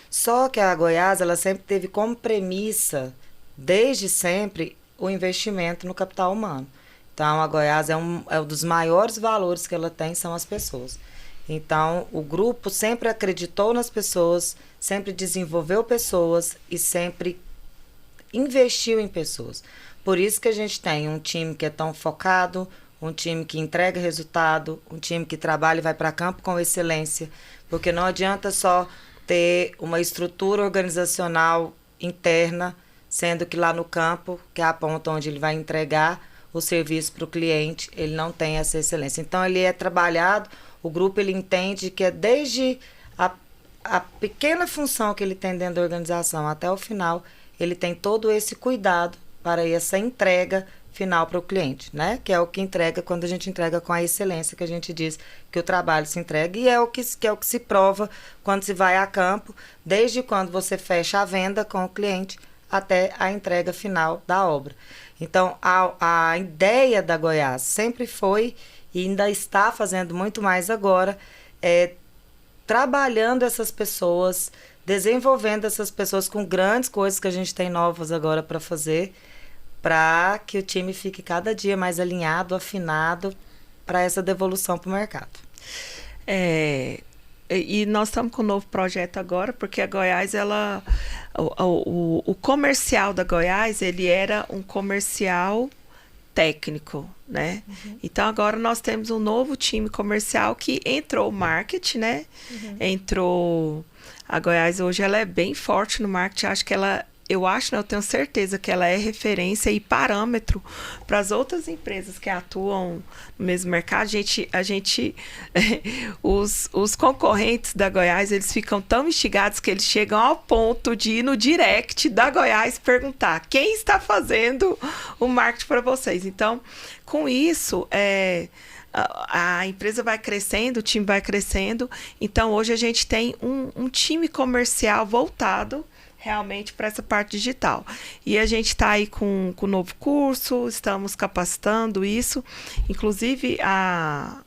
Só que a Goiás, ela sempre teve como premissa, desde sempre, o investimento no capital humano. Então, a Goiás é um dos maiores valores que ela tem, são as pessoas. Então, o grupo sempre acreditou nas pessoas, sempre desenvolveu pessoas e sempre investiu em pessoas. Por isso que a gente tem um time que é tão focado, um time que entrega resultado, um time que trabalha e vai para campo com excelência, porque não adianta só ter uma estrutura organizacional interna sendo que lá no campo, que é a ponta onde ele vai entregar o serviço para o cliente, ele não tem essa excelência. Então, ele é trabalhado, o grupo ele entende que é desde a pequena função que ele tem dentro da organização até o final, ele tem todo esse cuidado para essa entrega final para o cliente, né? Que é o que entrega quando a gente entrega com a excelência, que a gente diz que o trabalho se entrega, e é o que se prova quando se vai a campo, desde quando você fecha a venda com o cliente até a entrega final da obra. Então, a ideia da Goiás sempre foi, e ainda está fazendo muito mais agora, trabalhando essas pessoas, desenvolvendo essas pessoas com grandes coisas que a gente tem novas agora para fazer, para que o time fique cada dia mais alinhado, afinado para essa devolução para o mercado. E nós estamos com um novo projeto agora, porque a Goiás, o comercial da Goiás, ele era um comercial técnico, né? Uhum. Então, agora nós temos um novo time comercial que entrou o marketing, né? Uhum. A Goiás hoje ela é bem forte no marketing, eu tenho certeza que ela é referência e parâmetro para as outras empresas que atuam no mesmo mercado. Os concorrentes da Goiás, eles ficam tão instigados que eles chegam ao ponto de ir no direct da Goiás perguntar quem está fazendo o marketing para vocês. Então, com isso, a empresa vai crescendo, o time vai crescendo. Então, hoje a gente tem um time comercial voltado realmente para essa parte digital. E a gente está aí com o novo curso, estamos capacitando isso. Inclusive, a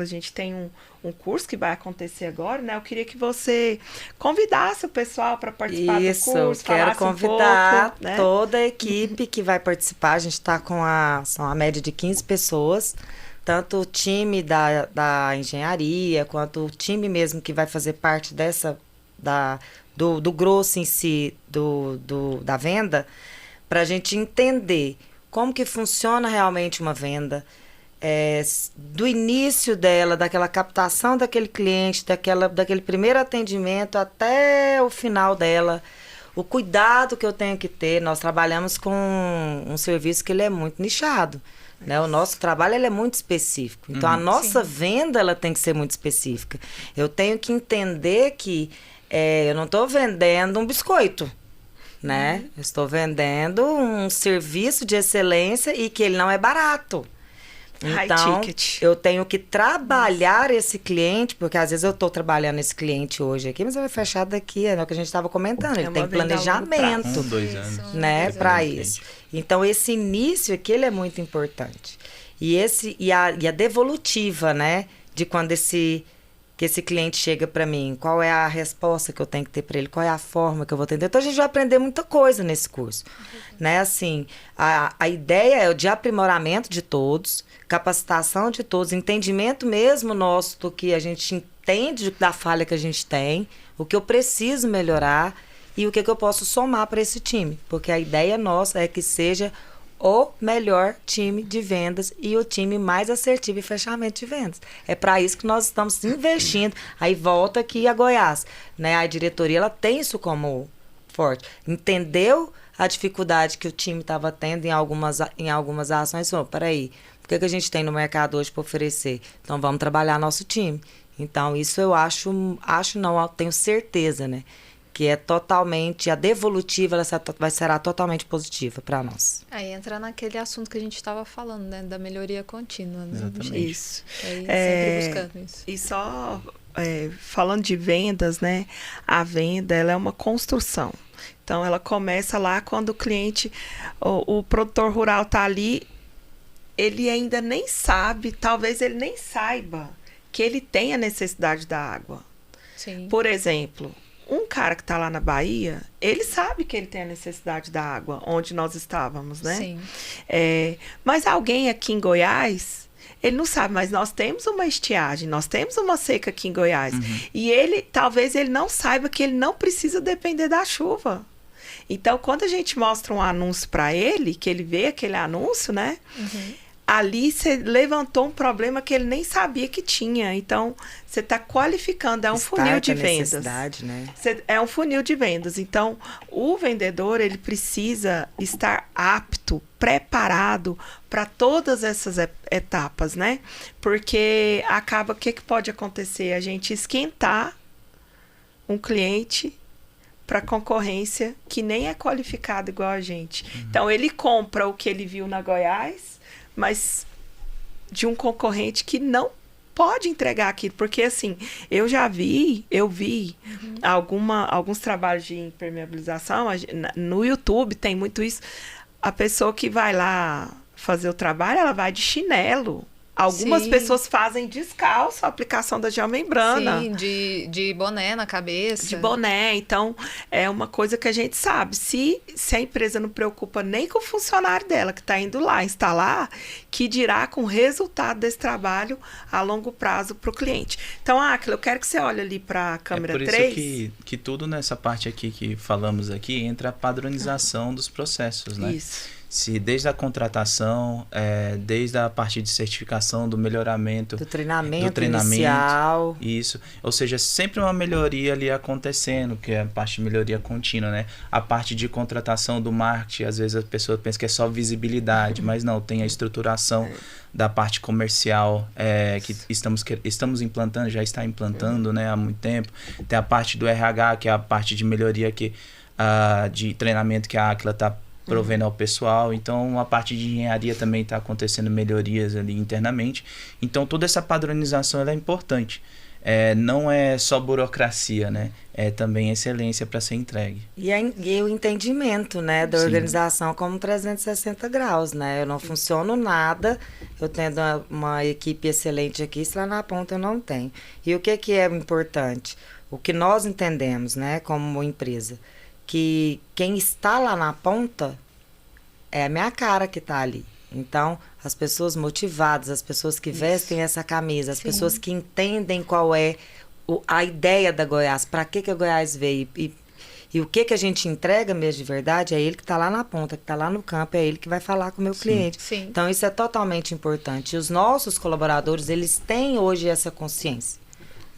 gente tem um curso que vai acontecer agora, né? Eu queria que você convidasse o pessoal para participar do curso. Quero convidar toda a equipe que vai participar. A gente está com são a média de 15 pessoas, tanto o time da engenharia, quanto o time mesmo que vai fazer parte do grosso em si, da venda, para a gente entender como que funciona realmente uma venda, do início dela, daquela captação daquele cliente, daquele primeiro atendimento até o final dela, o cuidado que eu tenho que ter. Nós trabalhamos com um serviço que ele é muito nichado, né? O nosso trabalho ele é muito específico. Então, a nossa venda ela tem que ser muito específica. Eu tenho que entender que eu não estou vendendo um biscoito, né? Eu estou vendendo um serviço de excelência e que ele não é barato. Então, eu tenho que trabalhar esse cliente, porque às vezes eu estou trabalhando esse cliente hoje aqui, mas ele vai fechar daqui, é o que a gente estava comentando. Ele tem planejamento, 2 anos, né, para isso. Então, esse início aqui, ele é muito importante. E a devolutiva, né, de quando que esse cliente chega para mim, qual é a resposta que eu tenho que ter para ele, qual é a forma que eu vou atender. Então, a gente vai aprender muita coisa nesse curso, né? Assim, a ideia é o de aprimoramento de todos, capacitação de todos, entendimento mesmo nosso do que a gente entende da falha que a gente tem, o que eu preciso melhorar e o que eu posso somar para esse time, porque a ideia nossa é que seja o melhor time de vendas e o time mais assertivo em fechamento de vendas. É para isso que nós estamos investindo. Aí volta aqui a Goiás, né? A diretoria ela tem isso como forte. Entendeu a dificuldade que o time estava tendo em algumas ações? Peraí, o que a gente tem no mercado hoje para oferecer? Então vamos trabalhar nosso time. Então isso eu tenho certeza, né? Que é totalmente, a devolutiva será totalmente positiva para nós. Aí entra naquele assunto que a gente estava falando, né? Da melhoria contínua. Né? Exatamente. Isso. Sempre buscando isso. E só falando de vendas, né? A venda, ela é uma construção. Então, ela começa lá quando o cliente, o produtor rural está ali, ele ainda nem sabe, talvez ele nem saiba que ele tem a necessidade da água. Sim. Por exemplo, um cara que está lá na Bahia, ele sabe que ele tem a necessidade da água, onde nós estávamos, né? Sim. Mas alguém aqui em Goiás, ele não sabe, mas nós temos uma estiagem, nós temos uma seca aqui em Goiás. E talvez ele não saiba que ele não precisa depender da chuva. Então, quando a gente mostra um anúncio para ele, que ele vê aquele anúncio, né? ali você levantou um problema que ele nem sabia que tinha. Então, você está qualificando, é um funil de vendas. Né? É um funil de vendas. Então, o vendedor, ele precisa estar apto, preparado para todas essas etapas, né? Porque acaba, o que pode acontecer? A gente esquentar um cliente para concorrência que nem é qualificado igual a gente. Então, ele compra o que ele viu na Goiás, mas de um concorrente que não pode entregar aquilo. Porque, assim, eu vi alguns trabalhos de impermeabilização, no YouTube tem muito isso. A pessoa que vai lá fazer o trabalho, ela vai de chinelo. Algumas pessoas fazem descalço a aplicação da geomembrana. Sim, de boné na cabeça. De boné. Então, é uma coisa que a gente sabe. Se a empresa não preocupa nem com o funcionário dela, que está indo lá instalar, que dirá com o resultado desse trabalho a longo prazo para o cliente. Então, Áquila, eu quero que você olhe ali para a câmera 3. É por isso que tudo nessa parte aqui que falamos aqui entra a padronização dos processos, né? Isso. Se desde a contratação, desde a parte de certificação, do melhoramento, do treinamento inicial. Isso. Ou seja, sempre uma melhoria ali acontecendo, que é a parte de melhoria contínua, né? A parte de contratação do marketing, às vezes a pessoa pensa que é só visibilidade, mas não, tem a estruturação da parte comercial que estamos implantando, já está implantando, né, há muito tempo. Tem a parte do RH, que é a parte de melhoria de treinamento que a Áquila está provendo ao pessoal. Então, a parte de engenharia também está acontecendo melhorias ali internamente. Então, toda essa padronização ela é importante. Não é só burocracia, né? É também excelência para ser entregue. E o entendimento, né, da organização como 360 graus, né? Eu não funciono nada, eu tendo uma equipe excelente aqui, se lá na ponta eu não tenho. E o que é importante? O que nós entendemos, né, como empresa, que quem está lá na ponta é a minha cara que está ali. Então, as pessoas motivadas, as pessoas que vestem essa camisa, as pessoas que entendem qual é a ideia da Goiás, para que a Goiás veio e o que a gente entrega mesmo de verdade, é ele que está lá na ponta, que está lá no campo, é ele que vai falar com o meu cliente. Sim. Então, isso é totalmente importante. E os nossos colaboradores, eles têm hoje essa consciência.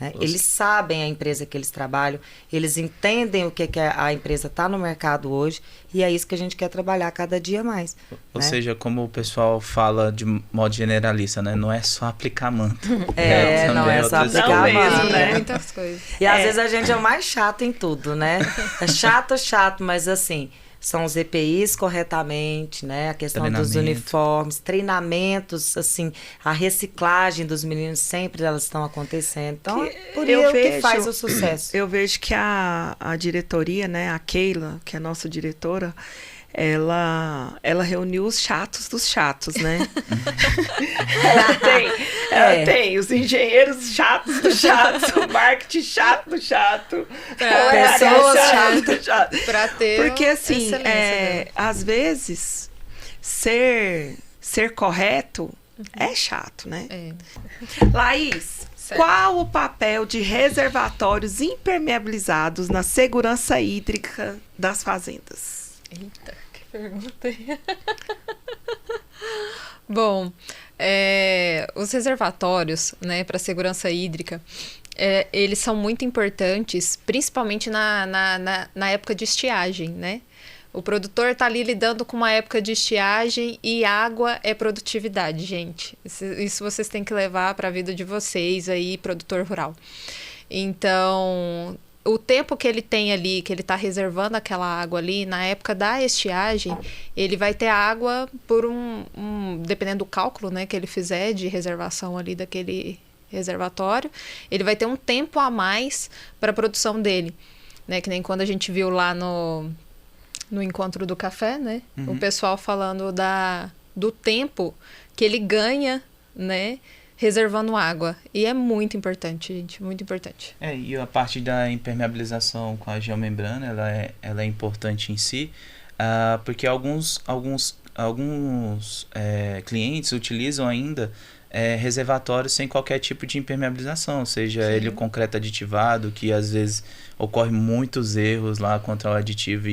Né? Eles sabem a empresa que eles trabalham, eles entendem o que a empresa está no mercado hoje, e é isso que a gente quer trabalhar cada dia mais. Ou seja, como o pessoal fala de modo generalista, né? Não é só aplicar manta. Não é só aplicar manta, né? Muitas coisas. E às vezes a gente é o mais chato em tudo, né? É chato, mas assim, são os EPIs corretamente, né? A questão dos uniformes, treinamentos, assim, a reciclagem dos meninos, sempre elas estão acontecendo. Então, que faz o sucesso. Eu vejo que a diretoria, né? A Keila, que é a nossa diretora, ela reuniu os chatos dos chatos, né? ela tem os engenheiros chatos do chato, o marketing chato do chato, pessoas chatas do chato. Pra ter porque assim, às vezes ser correto é chato, né? Laís, qual o papel de reservatórios impermeabilizados na segurança hídrica das fazendas? Eita, que pergunta. Bom, os reservatórios, né, para segurança hídrica, eles são muito importantes, principalmente na época de estiagem, né? O produtor está ali lidando com uma época de estiagem e água é produtividade, gente. Isso vocês têm que levar para a vida de vocês aí, produtor rural. Então, o tempo que ele tem ali, que ele está reservando aquela água ali, na época da estiagem, ele vai ter água por dependendo do cálculo, né, que ele fizer de reservação ali daquele reservatório, ele vai ter um tempo a mais para a produção dele, né, que nem quando a gente viu lá no encontro do café, né, o pessoal falando do tempo que ele ganha, né, reservando água. E é muito importante, gente, muito importante. E a parte da impermeabilização com a geomembrana, ela é importante em si, porque alguns clientes utilizam ainda reservatórios sem qualquer tipo de impermeabilização, ou seja, ele o concreto aditivado, que às vezes ocorre muitos erros lá contra o aditivo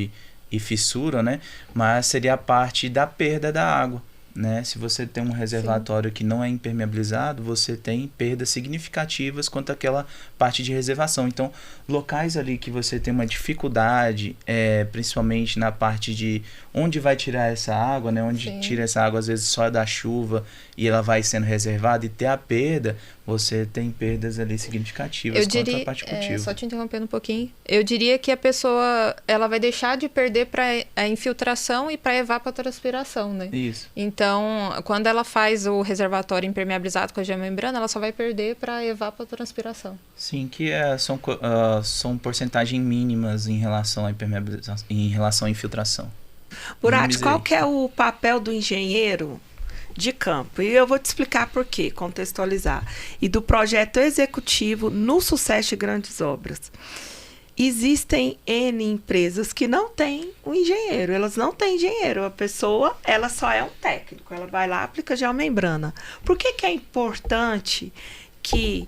e fissura, né? Mas seria a parte da perda da água. né? Se você tem um reservatório que não é impermeabilizado, você tem perdas significativas quanto àquela parte de reservação. Então, locais ali que você tem uma dificuldade, principalmente na parte de onde vai tirar essa água, né? Onde tira essa água, às vezes só da chuva e ela vai sendo reservada e ter a perda, você tem perdas ali significativas quanto à parte cultivo. Só te interrompendo um pouquinho, eu diria que a pessoa ela vai deixar de perder para a infiltração e para a evapotranspiração, né? Isso. Então, quando ela faz o reservatório impermeabilizado com a geomembrana, ela só vai perder para a evapotranspiração. Sim, que são porcentagens mínimas em relação à impermeabilização, em relação à infiltração. Burati, qual que é o papel do engenheiro de campo? E eu vou te explicar por quê, contextualizar. E do projeto executivo no sucesso de grandes obras. Existem N empresas que não têm um engenheiro, elas não têm engenheiro, a pessoa, ela só é um técnico, ela vai lá, aplica geomembrana. Por que é importante que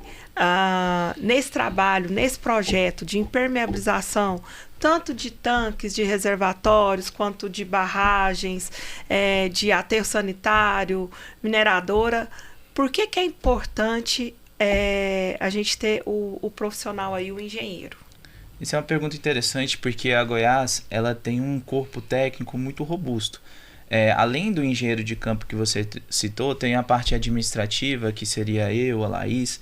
nesse trabalho, nesse projeto de impermeabilização, tanto de tanques, de reservatórios, quanto de barragens, de aterro sanitário, mineradora, por que é importante a gente ter o profissional aí, o engenheiro? Isso é uma pergunta interessante porque a Goiás ela tem um corpo técnico muito robusto. Além do engenheiro de campo que você citou, tem a parte administrativa, que seria eu, a Laís.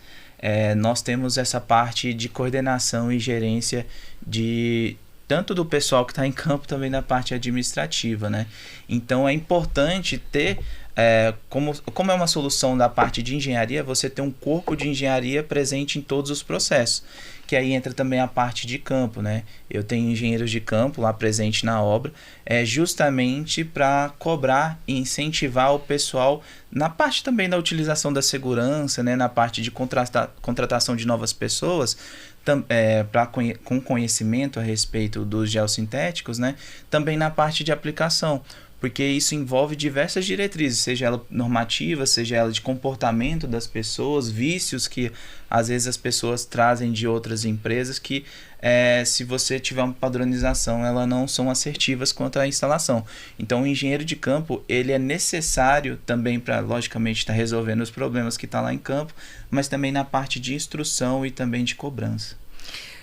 Nós temos essa parte de coordenação e gerência tanto do pessoal que está em campo, também na parte administrativa, né? Então é importante ter, como é uma solução da parte de engenharia, você ter um corpo de engenharia presente em todos os processos. Que aí entra também a parte de campo, né? Eu tenho engenheiros de campo lá presente na obra, justamente para cobrar e incentivar o pessoal na parte também da utilização da segurança, né? Na parte de contratação de novas pessoas, com conhecimento a respeito dos geossintéticos, né? Também na parte de aplicação, porque isso envolve diversas diretrizes, seja ela normativa, seja ela de comportamento das pessoas, vícios que às vezes as pessoas trazem de outras empresas que, se você tiver uma padronização, elas não são assertivas quanto à instalação. Então o engenheiro de campo, ele é necessário também para, logicamente, estar resolvendo os problemas que estão lá em campo, mas também na parte de instrução e também de cobrança.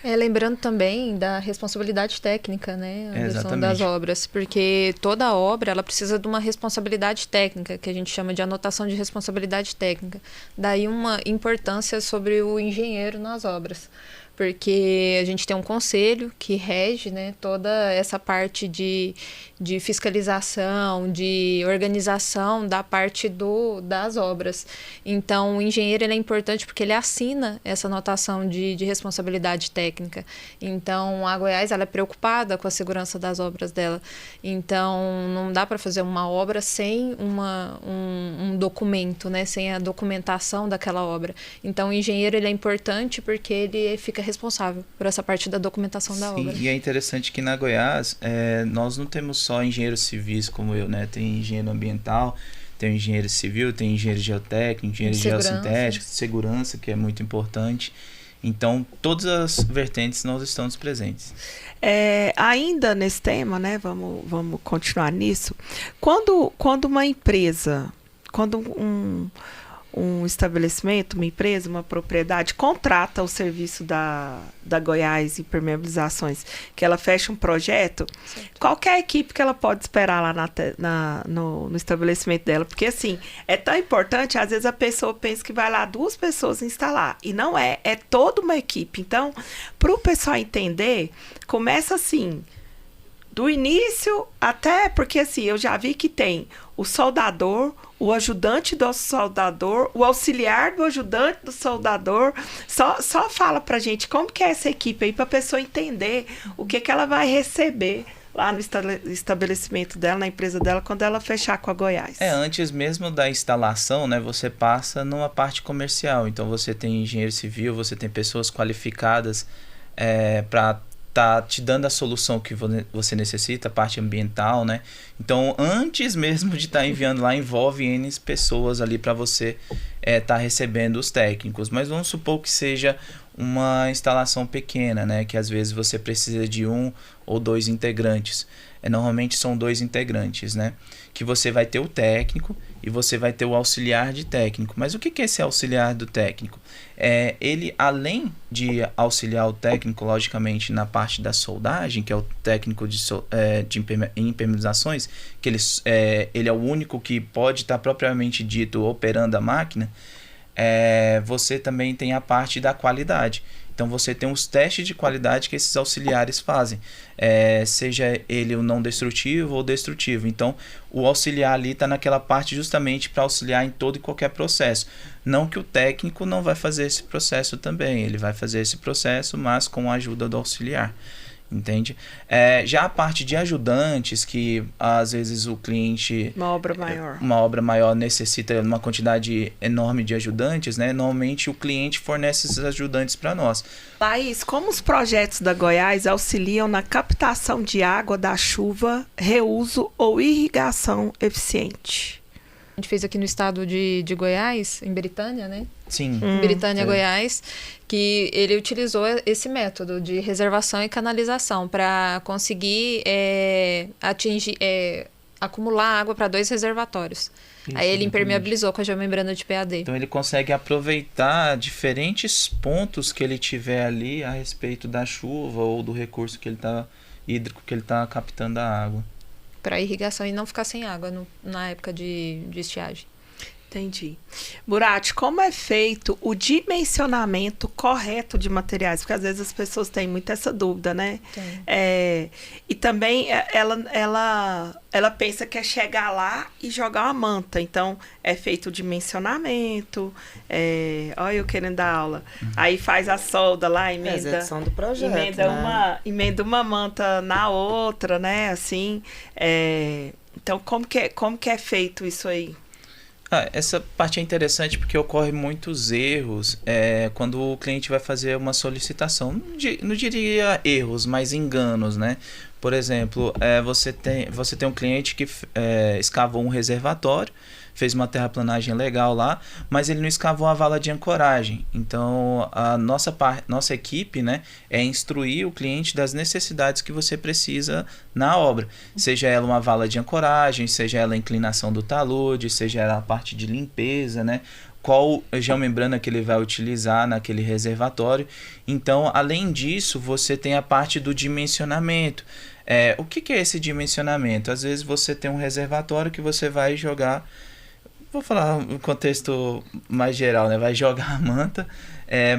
Lembrando também da responsabilidade técnica, né? A questão das obras, porque toda obra ela precisa de uma responsabilidade técnica, que a gente chama de anotação de responsabilidade técnica. Daí uma importância sobre o engenheiro nas obras, porque a gente tem um conselho que rege, né, toda essa parte de fiscalização, de organização da parte das obras. Então, o engenheiro ele é importante porque ele assina essa anotação de responsabilidade técnica. Então, a Goiás ela é preocupada com a segurança das obras dela. Então, não dá para fazer uma obra sem um documento, né, sem a documentação daquela obra. Então, o engenheiro ele é importante porque ele fica responsável por essa parte da documentação da obra. E é interessante que na Goiás nós não temos só engenheiros civis como eu, né? Tem engenheiro ambiental, tem engenheiro civil, tem engenheiro geotécnico, engenheiro geossintético, segurança, que é muito importante. Então, todas as vertentes nós estamos presentes. Ainda nesse tema, né? Vamos continuar nisso. Quando uma empresa, um estabelecimento, uma empresa, uma propriedade contrata o serviço da Goiás Impermeabilizações, que ela fecha um projeto, qual que é a equipe que ela pode esperar lá no estabelecimento dela? Porque, assim, é tão importante, às vezes a pessoa pensa que vai lá 2 pessoas instalar, e não é toda uma equipe. Então, para o pessoal entender, começa assim, do início até, porque assim, eu já vi que tem o soldador, o ajudante do soldador, o auxiliar do ajudante do soldador. Só fala pra gente como que é essa equipe aí, pra pessoa entender o que ela vai receber lá no estabelecimento dela, na empresa dela, quando ela fechar com a Goiás. Antes mesmo da instalação, né, você passa numa parte comercial. Então você tem engenheiro civil, você tem pessoas qualificadas para tá te dando a solução que você necessita, a parte ambiental, né? Então, antes mesmo de estar enviando lá, envolve N pessoas ali para você tá recebendo os técnicos. Mas vamos supor que seja uma instalação pequena, né? Que às vezes você precisa de 1 ou 2 integrantes. Normalmente são 2 integrantes, né? Que você vai ter o técnico e você vai ter o auxiliar de técnico. Mas o que é esse auxiliar do técnico? Ele, além de auxiliar o técnico, logicamente, na parte da soldagem, que é o técnico de impermeabilizações, que ele é o único que pode estar propriamente dito operando a máquina, você também tem a parte da qualidade. Então você tem os testes de qualidade que esses auxiliares fazem, seja ele o não destrutivo ou destrutivo. Então o auxiliar ali está naquela parte justamente para auxiliar em todo e qualquer processo. Não que o técnico não vai fazer esse processo também, ele vai fazer esse processo, mas com a ajuda do auxiliar. Entende? Já a parte de ajudantes, que às vezes o cliente... Uma obra maior necessita uma quantidade enorme de ajudantes, né? Normalmente o cliente fornece esses ajudantes para nós. Laís, como os projetos da Goiás auxiliam na captação de água da chuva, reuso ou irrigação eficiente? A gente fez aqui no estado de Goiás, em Beritânia, né? Sim. Beritânia, Goiás, que ele utilizou esse método de reservação e canalização para conseguir acumular água para 2 reservatórios. Isso, aí ele impermeabilizou com a geomembrana de PAD. Então ele consegue aproveitar diferentes pontos que ele tiver ali a respeito da chuva ou do recurso hídrico que ele está captando a água. Para irrigação e não ficar sem água na época de estiagem. Entendi. Burati, como é feito o dimensionamento correto de materiais? Porque às vezes as pessoas têm muito essa dúvida, né? E também ela pensa que é chegar lá e jogar uma manta. Então, é feito o dimensionamento. Olha eu querendo dar aula. Aí faz a solda lá, emenda. Execução do projeto, emenda uma manta na outra, né? Assim. Então, como que é feito isso aí? Essa parte é interessante porque ocorre muitos erros quando o cliente vai fazer uma solicitação. Não diria erros, mas enganos, né? Por exemplo, você tem um cliente que escavou um reservatório, fez uma terraplanagem legal lá, mas ele não escavou a vala de ancoragem. Então, a nossa equipe, né, é instruir o cliente das necessidades que você precisa na obra. Seja ela uma vala de ancoragem, seja ela a inclinação do talude, seja ela a parte de limpeza, né? Qual geomembrana que ele vai utilizar naquele reservatório. Então, além disso, você tem a parte do dimensionamento. O que é esse dimensionamento? Às vezes você tem um reservatório que você vai jogar... Vou falar no contexto mais geral, né? Vai jogar a manta,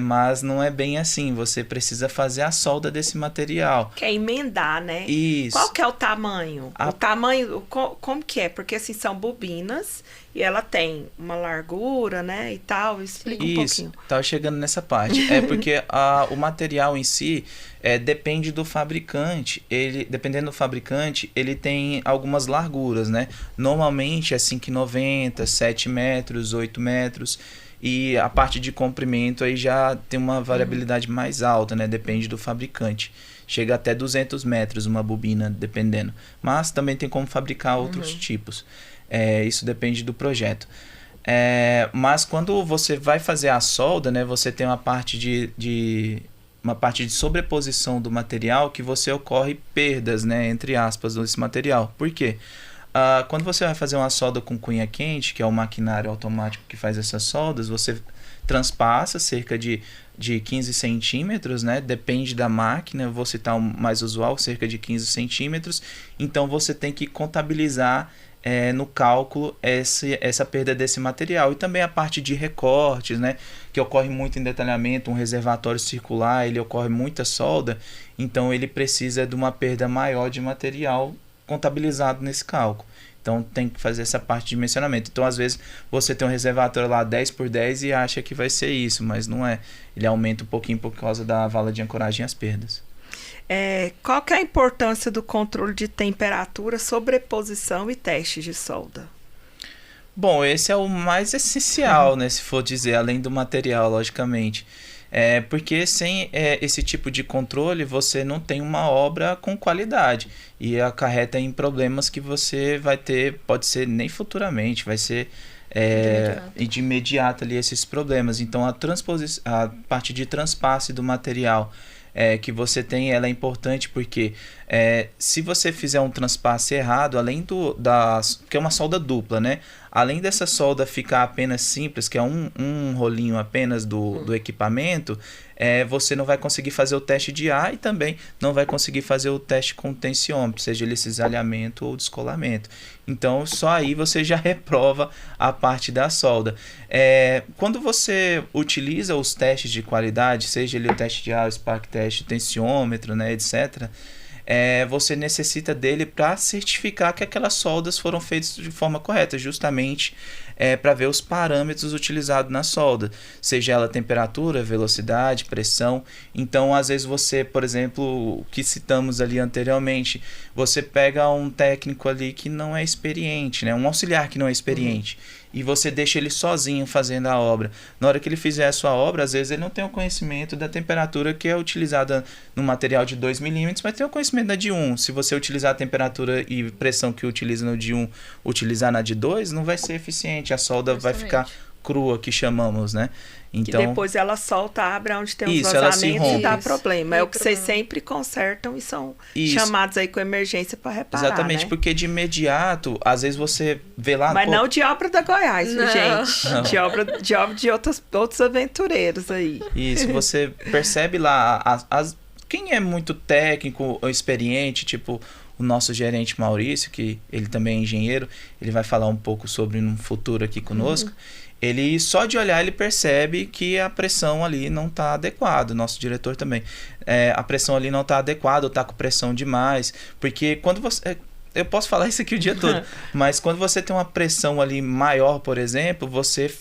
mas não é bem assim. Você precisa fazer a solda desse material. Quer emendar, né? Isso. Qual que é o tamanho? O tamanho, como que é? Porque assim, são bobinas e ela tem uma largura, né? E tal. Explica um pouquinho. Tava chegando nessa parte. Porque o material em si depende do fabricante. Dependendo do fabricante, ele tem algumas larguras, né? Normalmente é 5,90, 7 metros, 8 metros. E a parte de comprimento aí já tem uma variabilidade mais alta, né? Depende do fabricante. Chega até 200 metros uma bobina, dependendo. Mas também tem como fabricar outros tipos. Isso depende do projeto. Mas quando você vai fazer a solda, né? Você tem uma parte de sobreposição do material que você ocorre perdas, né? Entre aspas, desse material. Por quê? Quando você vai fazer uma solda com cunha quente, que é o maquinário automático que faz essas soldas, você transpassa cerca de 15 centímetros, né? Depende da máquina, vou citar o mais usual, cerca de 15 centímetros. Então você tem que contabilizar no cálculo essa perda desse material. E também a parte de recortes, né? Que ocorre muito em detalhamento, um reservatório circular, ele ocorre muita solda, então ele precisa de uma perda maior de material contabilizado nesse cálculo. Então tem que fazer essa parte de dimensionamento. Então às vezes você tem um reservatório lá 10 por 10 e acha que vai ser isso, mas não é. Ele aumenta um pouquinho por causa da vala de ancoragem e as perdas. Qual que é a importância do controle de temperatura, sobreposição e testes de solda? Bom, esse é o mais essencial, né, se for dizer, além do material, logicamente. Porque sem esse tipo de controle, você não tem uma obra com qualidade. E acarreta em problemas que você vai ter, pode ser nem futuramente, vai ser e de imediato ali esses problemas. Então, a parte de transpasse do material que você tem, ela é importante porque se você fizer um transpasse errado, além que é uma solda dupla, né? Além dessa solda ficar apenas simples, que é um rolinho apenas do equipamento, você não vai conseguir fazer o teste de ar e também não vai conseguir fazer o teste com o tensiômetro, seja ele cisalhamento ou descolamento. Então, só aí você já reprova a parte da solda. Quando você utiliza os testes de qualidade, seja ele o teste de ar, o spark test, o tensiômetro, né, etc., você necessita dele para certificar que aquelas soldas foram feitas de forma correta, justamente para ver os parâmetros utilizados na solda, seja ela temperatura, velocidade, pressão. Então, às vezes você, por exemplo, o que citamos ali anteriormente, você pega um técnico ali que não é experiente, né? Um auxiliar que não é experiente, e você deixa ele sozinho fazendo a obra. Na hora que ele fizer a sua obra, às vezes ele não tem o conhecimento da temperatura que é utilizada no material de 2 milímetros, mas tem o conhecimento da de 1. Se você utilizar a temperatura e pressão que utiliza no de 1, utilizar na de 2, não vai ser eficiente. A solda vai ficar crua, que chamamos, né? Então, que depois ela solta, abre onde tem os vazamentos e dá problema. É o que vocês sempre consertam e são chamados aí com emergência para reparar. Exatamente, né? Porque de imediato, às vezes você vê lá... Mas não de obra da Goiás, gente. Não. De obra de outros aventureiros aí. Isso, você percebe lá... Quem é muito técnico ou experiente, tipo o nosso gerente Maurício, que ele também é engenheiro, ele vai falar um pouco sobre no futuro aqui conosco. Ele, só de olhar, ele percebe que a pressão ali não está adequada. O nosso diretor também. A pressão ali não está adequada, ou está com pressão demais. Porque quando você... Eu posso falar isso aqui o dia todo, mas quando você tem uma pressão ali maior, por exemplo, você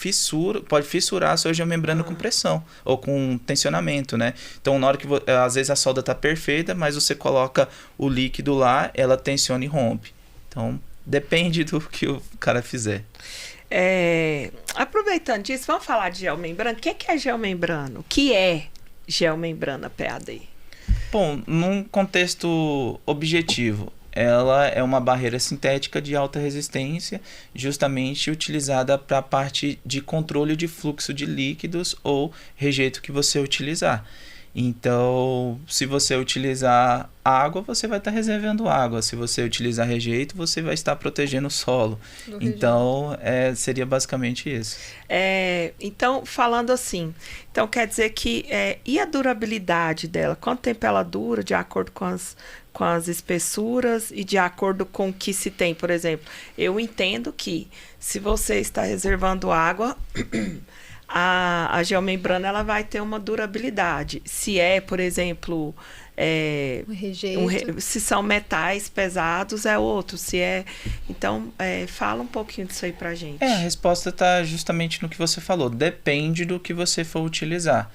pode fissurar a sua geomembrana com pressão ou com tensionamento, né? Então, na hora que às vezes a solda está perfeita, mas você coloca o líquido lá, ela tensiona e rompe. Então, depende do que o cara fizer. Aproveitando disso, vamos falar de geomembrana. O que é geomembrana? O que é geomembrana PAD? Bom, num contexto objetivo, ela é uma barreira sintética de alta resistência, justamente utilizada para a parte de controle de fluxo de líquidos ou rejeito que você utilizar. Então, se você utilizar água, você vai estar reservando água. Se você utilizar rejeito, você vai estar protegendo o solo. Então, seria basicamente isso. Então, falando assim, então quer dizer que... e a durabilidade dela? Quanto tempo ela dura, de acordo com as espessuras e de acordo com o que se tem? Por exemplo, eu entendo que se você está reservando água... A geomembrana ela vai ter uma durabilidade. Se por exemplo, se são metais pesados, é outro. Então, fala um pouquinho disso aí pra gente. A resposta está justamente no que você falou. Depende do que você for utilizar.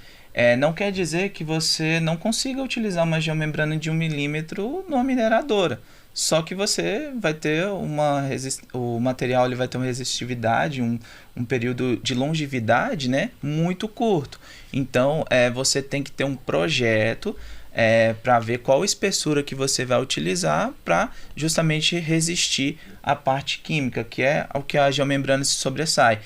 Não quer dizer que você não consiga utilizar uma geomembrana de 1 milímetro numa mineradora. Só que você vai ter o material ele vai ter uma resistividade, um período de longevidade, né, muito curto. Então, você tem que ter um projeto para ver qual espessura que você vai utilizar para justamente resistir à parte química, que é o que a geomembrana se sobressai.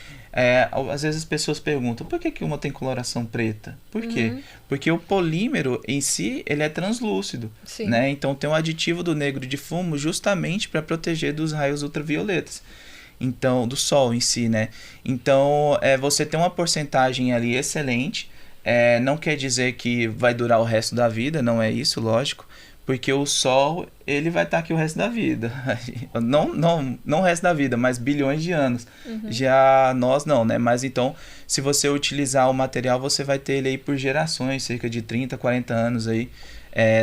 Às vezes as pessoas perguntam, por que uma tem coloração preta? Por quê? Porque o polímero em si, ele é translúcido, né? Então tem um aditivo do negro de fumo justamente para proteger dos raios ultravioletas. Então, do sol em si, né? Então, você tem uma porcentagem ali excelente. Não quer dizer que vai durar o resto da vida, não é isso, lógico. Porque o Sol, ele vai estar aqui o resto da vida. Não o resto da vida, mas bilhões de anos. Já nós não, né? Mas então, se você utilizar o material, você vai ter ele aí por gerações, cerca de 30, 40 anos aí.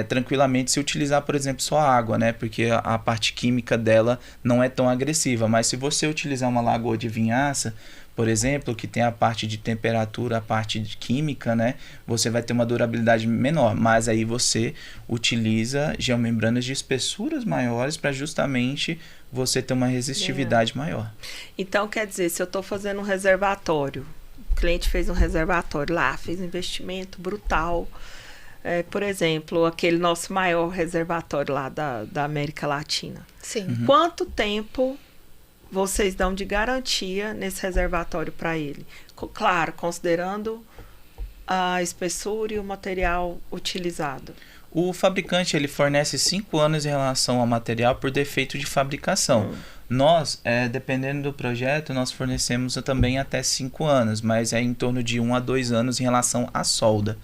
Tranquilamente, se utilizar, por exemplo, só água, né? Porque a parte química dela não é tão agressiva. Mas se você utilizar uma lagoa de vinhaça, por exemplo, que tem a parte de temperatura, a parte de química, né? Você vai ter uma durabilidade menor, mas aí você utiliza geomembranas de espessuras maiores para justamente você ter uma resistividade maior. Então, quer dizer, se eu estou fazendo um reservatório, o cliente fez um reservatório lá, fez um investimento brutal, por exemplo, aquele nosso maior reservatório lá da América Latina. Sim. Quanto tempo vocês dão de garantia nesse reservatório para ele? Claro, considerando a espessura e o material utilizado. O fabricante ele fornece 5 anos em relação ao material por defeito de fabricação. Nós, dependendo do projeto, nós fornecemos também até 5 anos, mas é em torno de 1 a 2 anos em relação à solda,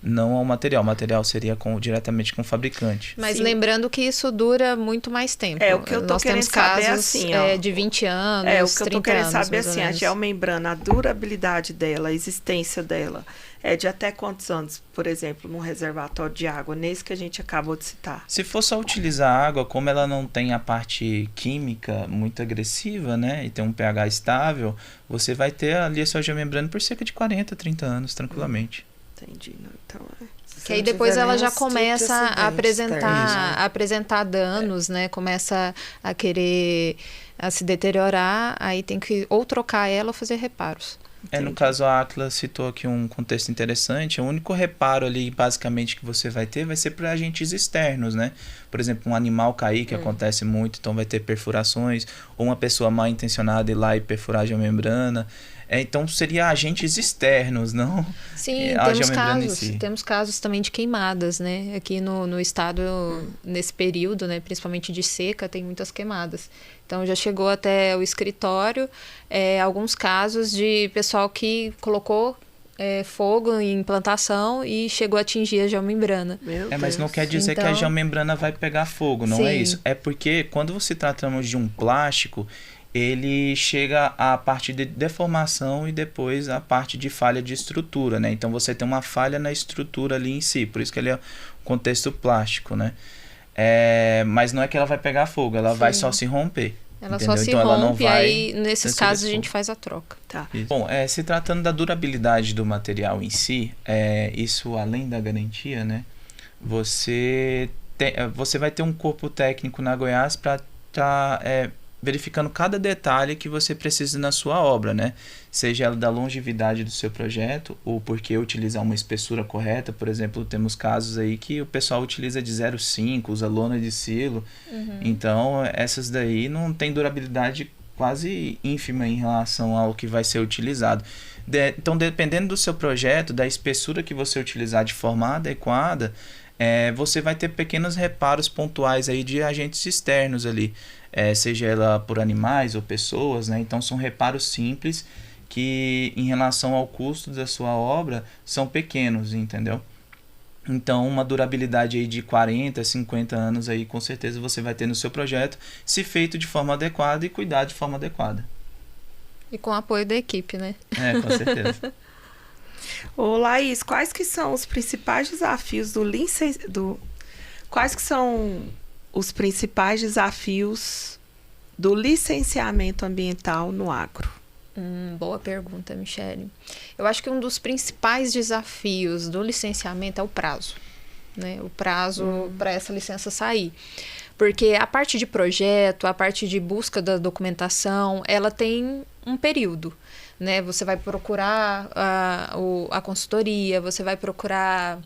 não ao material. O material seria diretamente com o fabricante. Mas Sim. lembrando que isso dura muito mais tempo. O que eu tô Nós querendo temos saber casos assim, ó, de 20 anos, o que eu tô 30 querendo anos, saber mais ou assim, a menos. geomembrana, a durabilidade dela, a existência dela, é de até quantos anos, por exemplo, num reservatório de água, nesse que a gente acabou de citar? Se for só utilizar água, como ela não tem a parte química muito agressiva, né, e tem um pH estável, você vai ter ali a sua geomembrana por cerca de 40, 30 anos, tranquilamente. Entendi. Então, Que aí depois ela já tipo começa a apresentar danos, né? Começa a querer se deteriorar, aí tem que ou trocar ela ou fazer reparos. No caso, a Atlas citou aqui um contexto interessante. O único reparo ali, basicamente, que você vai ter vai ser para agentes externos, né? Por exemplo, um animal cair, que acontece muito, então vai ter perfurações, ou uma pessoa mal intencionada ir lá e perfurar a geomembrana. Então, seria agentes externos, não Sim, a geomembrana em si. temos casos também de queimadas, né? Aqui no estado, nesse período, né? Principalmente de seca, tem muitas queimadas. Então, já chegou até o escritório, alguns casos de pessoal que colocou fogo em plantação e chegou a atingir a geomembrana. Mas não quer dizer que a geomembrana vai pegar fogo, não é isso. É porque quando se tratamos de um plástico, ele chega à parte de deformação e depois à parte de falha de estrutura, né? Então você tem uma falha na estrutura ali em si, por isso que ele é um contexto plástico, né? Mas não é que ela vai pegar fogo, ela vai só se romper. Ela entendeu? só se então, rompe, ela não vai aí nesses casos a gente faz a troca. Tá. Bom, se tratando da durabilidade do material em si, isso além da garantia, né? Você vai ter um corpo técnico na Goiás para estar verificando cada detalhe que você precisa na sua obra, né? Seja ela da longevidade do seu projeto ou porque utilizar uma espessura correta. Por exemplo, temos casos aí que o pessoal utiliza de 0,5, usa lona de silo. Então, essas daí não tem durabilidade quase ínfima em relação ao que vai ser utilizado. Então, dependendo do seu projeto, da espessura que você utilizar de forma adequada, você vai ter pequenos reparos pontuais aí de agentes externos ali. Seja ela por animais ou pessoas, né? Então são reparos simples que em relação ao custo da sua obra são pequenos, entendeu? Então uma durabilidade aí de 40, 50 anos aí com certeza você vai ter no seu projeto, se feito de forma adequada e cuidado de forma adequada. E com o apoio da equipe, né? Com certeza. Ô Laís, quais que são os principais desafios Quais que são os principais desafios do licenciamento ambiental no agro? Boa pergunta, Michele. Eu acho que um dos principais desafios do licenciamento é o prazo, né? O prazo para essa licença sair. Porque a parte de projeto, a parte de busca da documentação, ela tem um período, né? Você vai procurar a consultoria, você vai procurar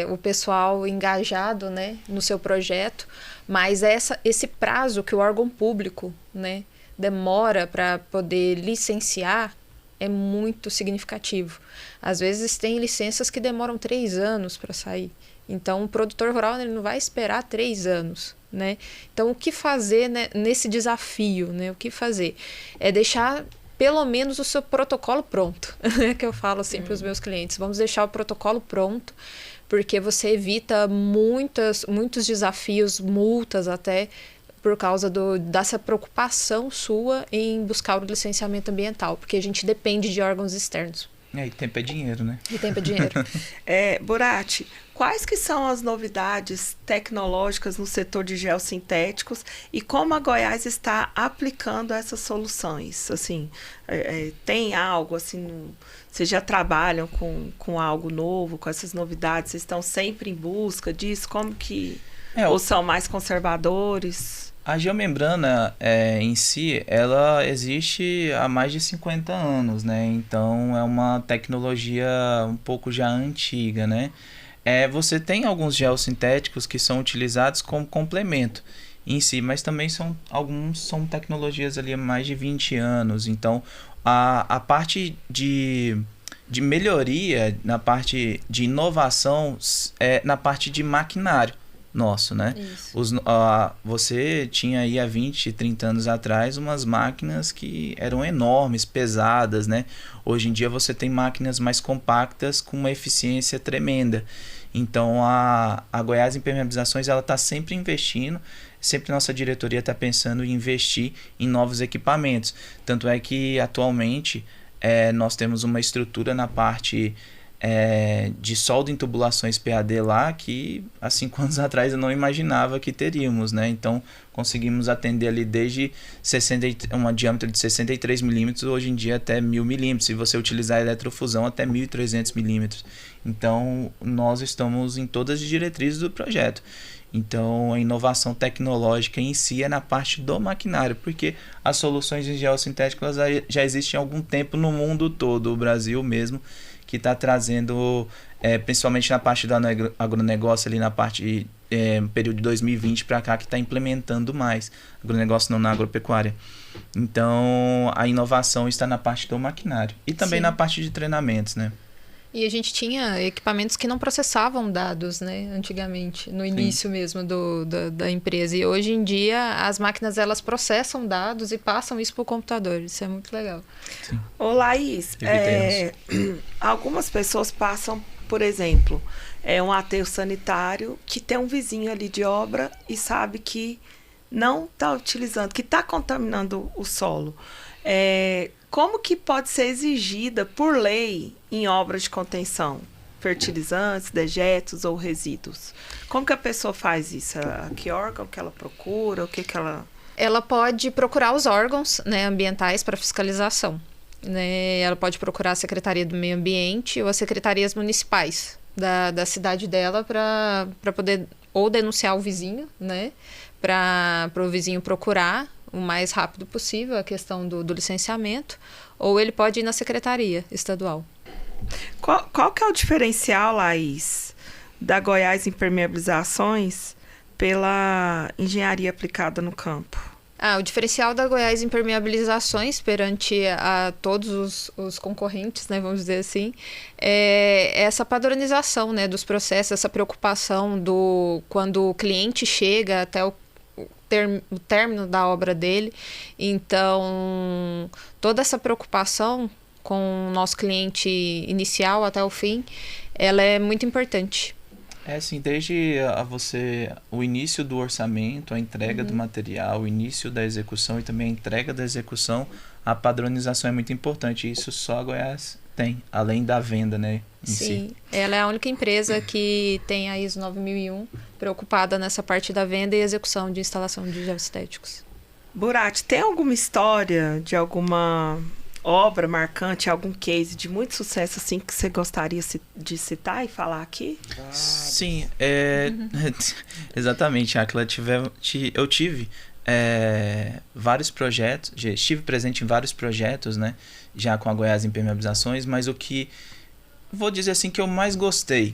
o pessoal engajado, né, no seu projeto, mas esse prazo que o órgão público, né, demora para poder licenciar é muito significativo. Às vezes tem licenças que demoram 3 anos para sair. Então o produtor rural ele não vai esperar 3 anos, né? Então o que fazer, né, nesse desafio, né? O que fazer? É deixar pelo menos o seu protocolo pronto, que eu falo assim para os meus clientes. Vamos deixar o protocolo pronto, porque você evita muitos desafios, multas até, por causa dessa preocupação sua em buscar o licenciamento ambiental, porque a gente depende de órgãos externos. E tempo é dinheiro, né? E tempo é dinheiro. Burati, quais que são as novidades tecnológicas no setor de geossintéticos e como a Goiás está aplicando essas soluções? Assim, tem algo assim, vocês já trabalham com algo novo, com essas novidades? Vocês estão sempre em busca disso? Como que... ou são mais conservadores? A geomembrana em si, ela existe há mais de 50 anos, né? Então é uma tecnologia um pouco já antiga, né? Você tem alguns geossintéticos que são utilizados como complemento. em si, mas também alguns são tecnologias ali há mais de 20 anos. Então, a parte de melhoria, na parte de inovação, na parte de maquinário nosso, né? Você tinha aí há 20, 30 anos atrás umas máquinas que eram enormes, pesadas, né? Hoje em dia você tem máquinas mais compactas com uma eficiência tremenda. Então a Goiás Impermeabilizações, ela está sempre investindo, sempre nossa diretoria está pensando em investir em novos equipamentos. Tanto é que atualmente nós temos uma estrutura na parte de solda em tubulações PAD lá que há 5 anos atrás eu não imaginava que teríamos, né? Então conseguimos atender ali desde um diâmetro de 63 milímetros, hoje em dia até 1000 milímetros, se você utilizar a eletrofusão até 1300 milímetros. Então nós estamos em todas as diretrizes do projeto. Então a inovação tecnológica em si é na parte do maquinário, porque as soluções de geossintéticas já existem há algum tempo no mundo todo, o Brasil mesmo que está trazendo, principalmente na parte do agronegócio, ali na parte período de 2020 para cá, que está implementando mais. Agronegócio não, na agropecuária. Então, a inovação está na parte do maquinário. E também Sim. na parte de treinamentos, né? E a gente tinha equipamentos que não processavam dados, né, antigamente, no início mesmo da empresa. E hoje em dia, as máquinas, elas processam dados e passam isso para o computador. Isso é muito legal. Sim. Ô, Laís, algumas pessoas passam, por exemplo, um aterro sanitário que tem um vizinho ali de obra e sabe que não está utilizando, que está contaminando o solo. Como que pode ser exigida por lei em obras de contenção? Fertilizantes, dejetos ou resíduos? Como que a pessoa faz isso? Que órgão que ela procura? O que ela... Ela pode procurar os órgãos, né, ambientais para fiscalização. Né? Ela pode procurar a Secretaria do Meio Ambiente ou as secretarias municipais da cidade dela para poder ou denunciar o vizinho, né, para o vizinho procurar o mais rápido possível a questão do licenciamento, ou ele pode ir na secretaria estadual. Qual que é o diferencial, Laís, da Goiás Impermeabilizações pela engenharia aplicada no campo? O diferencial da Goiás Impermeabilizações perante a todos os concorrentes, né, vamos dizer assim, é essa padronização, né, dos processos, essa preocupação quando o cliente chega até o término da obra dele. Então, toda essa preocupação com o nosso cliente inicial até o fim, ela é muito importante. Sim, desde o início do orçamento, a entrega do material, o início da execução e também a entrega da execução, a padronização é muito importante. Isso só a Goiás tem, além da venda, né? Sim, ela é a única empresa que tem a ISO 9001 preocupada nessa parte da venda e execução de instalação de geossintéticos. Burati, tem alguma história de alguma obra marcante, algum case de muito sucesso assim que você gostaria de citar e falar aqui? Sim, exatamente, Áquila. Eu tive vários projetos, estive presente em vários projetos, né, já com a Goiás Impermeabilizações, mas o que vou dizer assim que eu mais gostei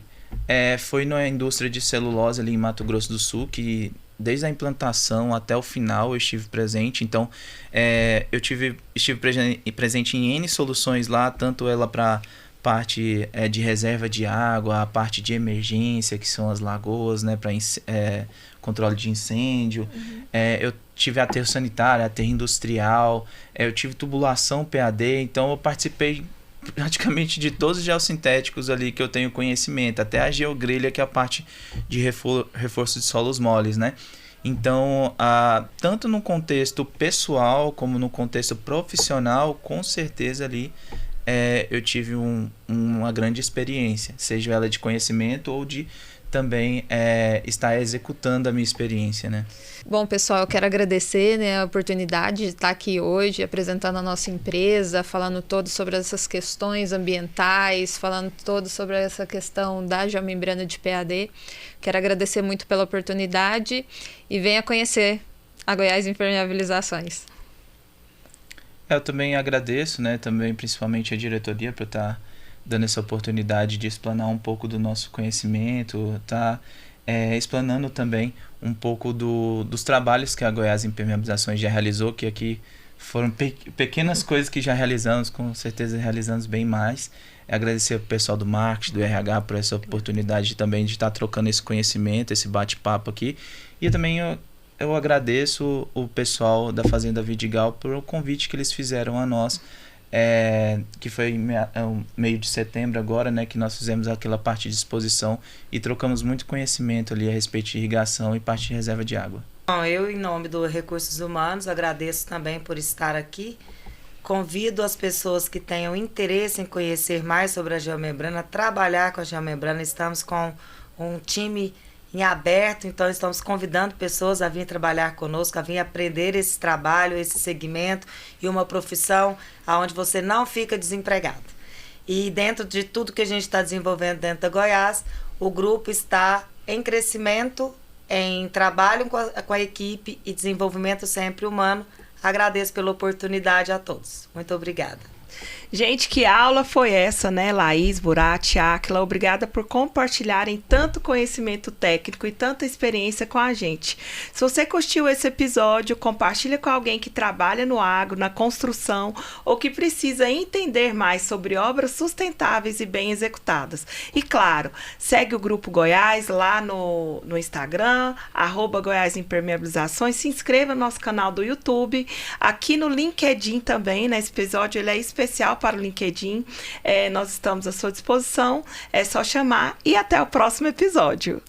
foi na indústria de celulose ali em Mato Grosso do Sul, que desde a implantação até o final eu estive presente. Então eu estive presente em N soluções lá, tanto ela para parte de reserva de água, a parte de emergência, que são as lagoas, né, para controle de incêndio. Eu tive aterro sanitário, aterro industrial, eu tive tubulação PAD, então eu participei praticamente de todos os geossintéticos ali que eu tenho conhecimento, até a geogrilha, que é a parte de reforço de solos moles, né? Então, tanto no contexto pessoal como no contexto profissional, com certeza ali eu tive uma grande experiência, seja ela de conhecimento ou de também estar executando a minha experiência, né? Bom, pessoal, eu quero agradecer, né, a oportunidade de estar aqui hoje apresentando a nossa empresa, falando todo sobre essas questões ambientais, falando todo sobre essa questão da geomembrana de PAD. Quero agradecer muito pela oportunidade e venha conhecer a Goiás Impermeabilizações. Eu também agradeço, né, também principalmente a diretoria por estar dando essa oportunidade de explanar um pouco do nosso conhecimento, tá explanando também um pouco dos trabalhos que a Goiás Impermeabilizações já realizou, que aqui foram pequenas coisas que já realizamos, com certeza realizamos bem mais. Agradecer ao pessoal do marketing, do RH, por essa oportunidade também de estar trocando esse conhecimento, esse bate-papo aqui. E também eu agradeço o pessoal da Fazenda Vidigal pelo convite que eles fizeram a nós, que foi meio de setembro agora, né, que nós fizemos aquela parte de exposição e trocamos muito conhecimento ali a respeito de irrigação e parte de reserva de água. Bom, eu, em nome do Recursos Humanos, agradeço também por estar aqui. Convido as pessoas que tenham interesse em conhecer mais sobre a geomembrana, trabalhar com a geomembrana. Estamos com um time em aberto, então estamos convidando pessoas a vir trabalhar conosco, a vir aprender esse trabalho, esse segmento e uma profissão onde você não fica desempregado. E dentro de tudo que a gente está desenvolvendo dentro da Goiás, o grupo está em crescimento, em trabalho com a equipe e desenvolvimento sempre humano. Agradeço pela oportunidade a todos. Muito obrigada. Gente, que aula foi essa, né? Laís, Burati, Áquila, obrigada por compartilharem tanto conhecimento técnico e tanta experiência com a gente. Se você curtiu esse episódio, compartilha com alguém que trabalha no agro, na construção ou que precisa entender mais sobre obras sustentáveis e bem executadas. E claro, segue o Grupo Goiás lá no Instagram, @Goiás Impermeabilizações, se inscreva no nosso canal do YouTube, aqui no LinkedIn também, né? Esse episódio ele é especial para o LinkedIn. Nós estamos à sua disposição. É só chamar e até o próximo episódio.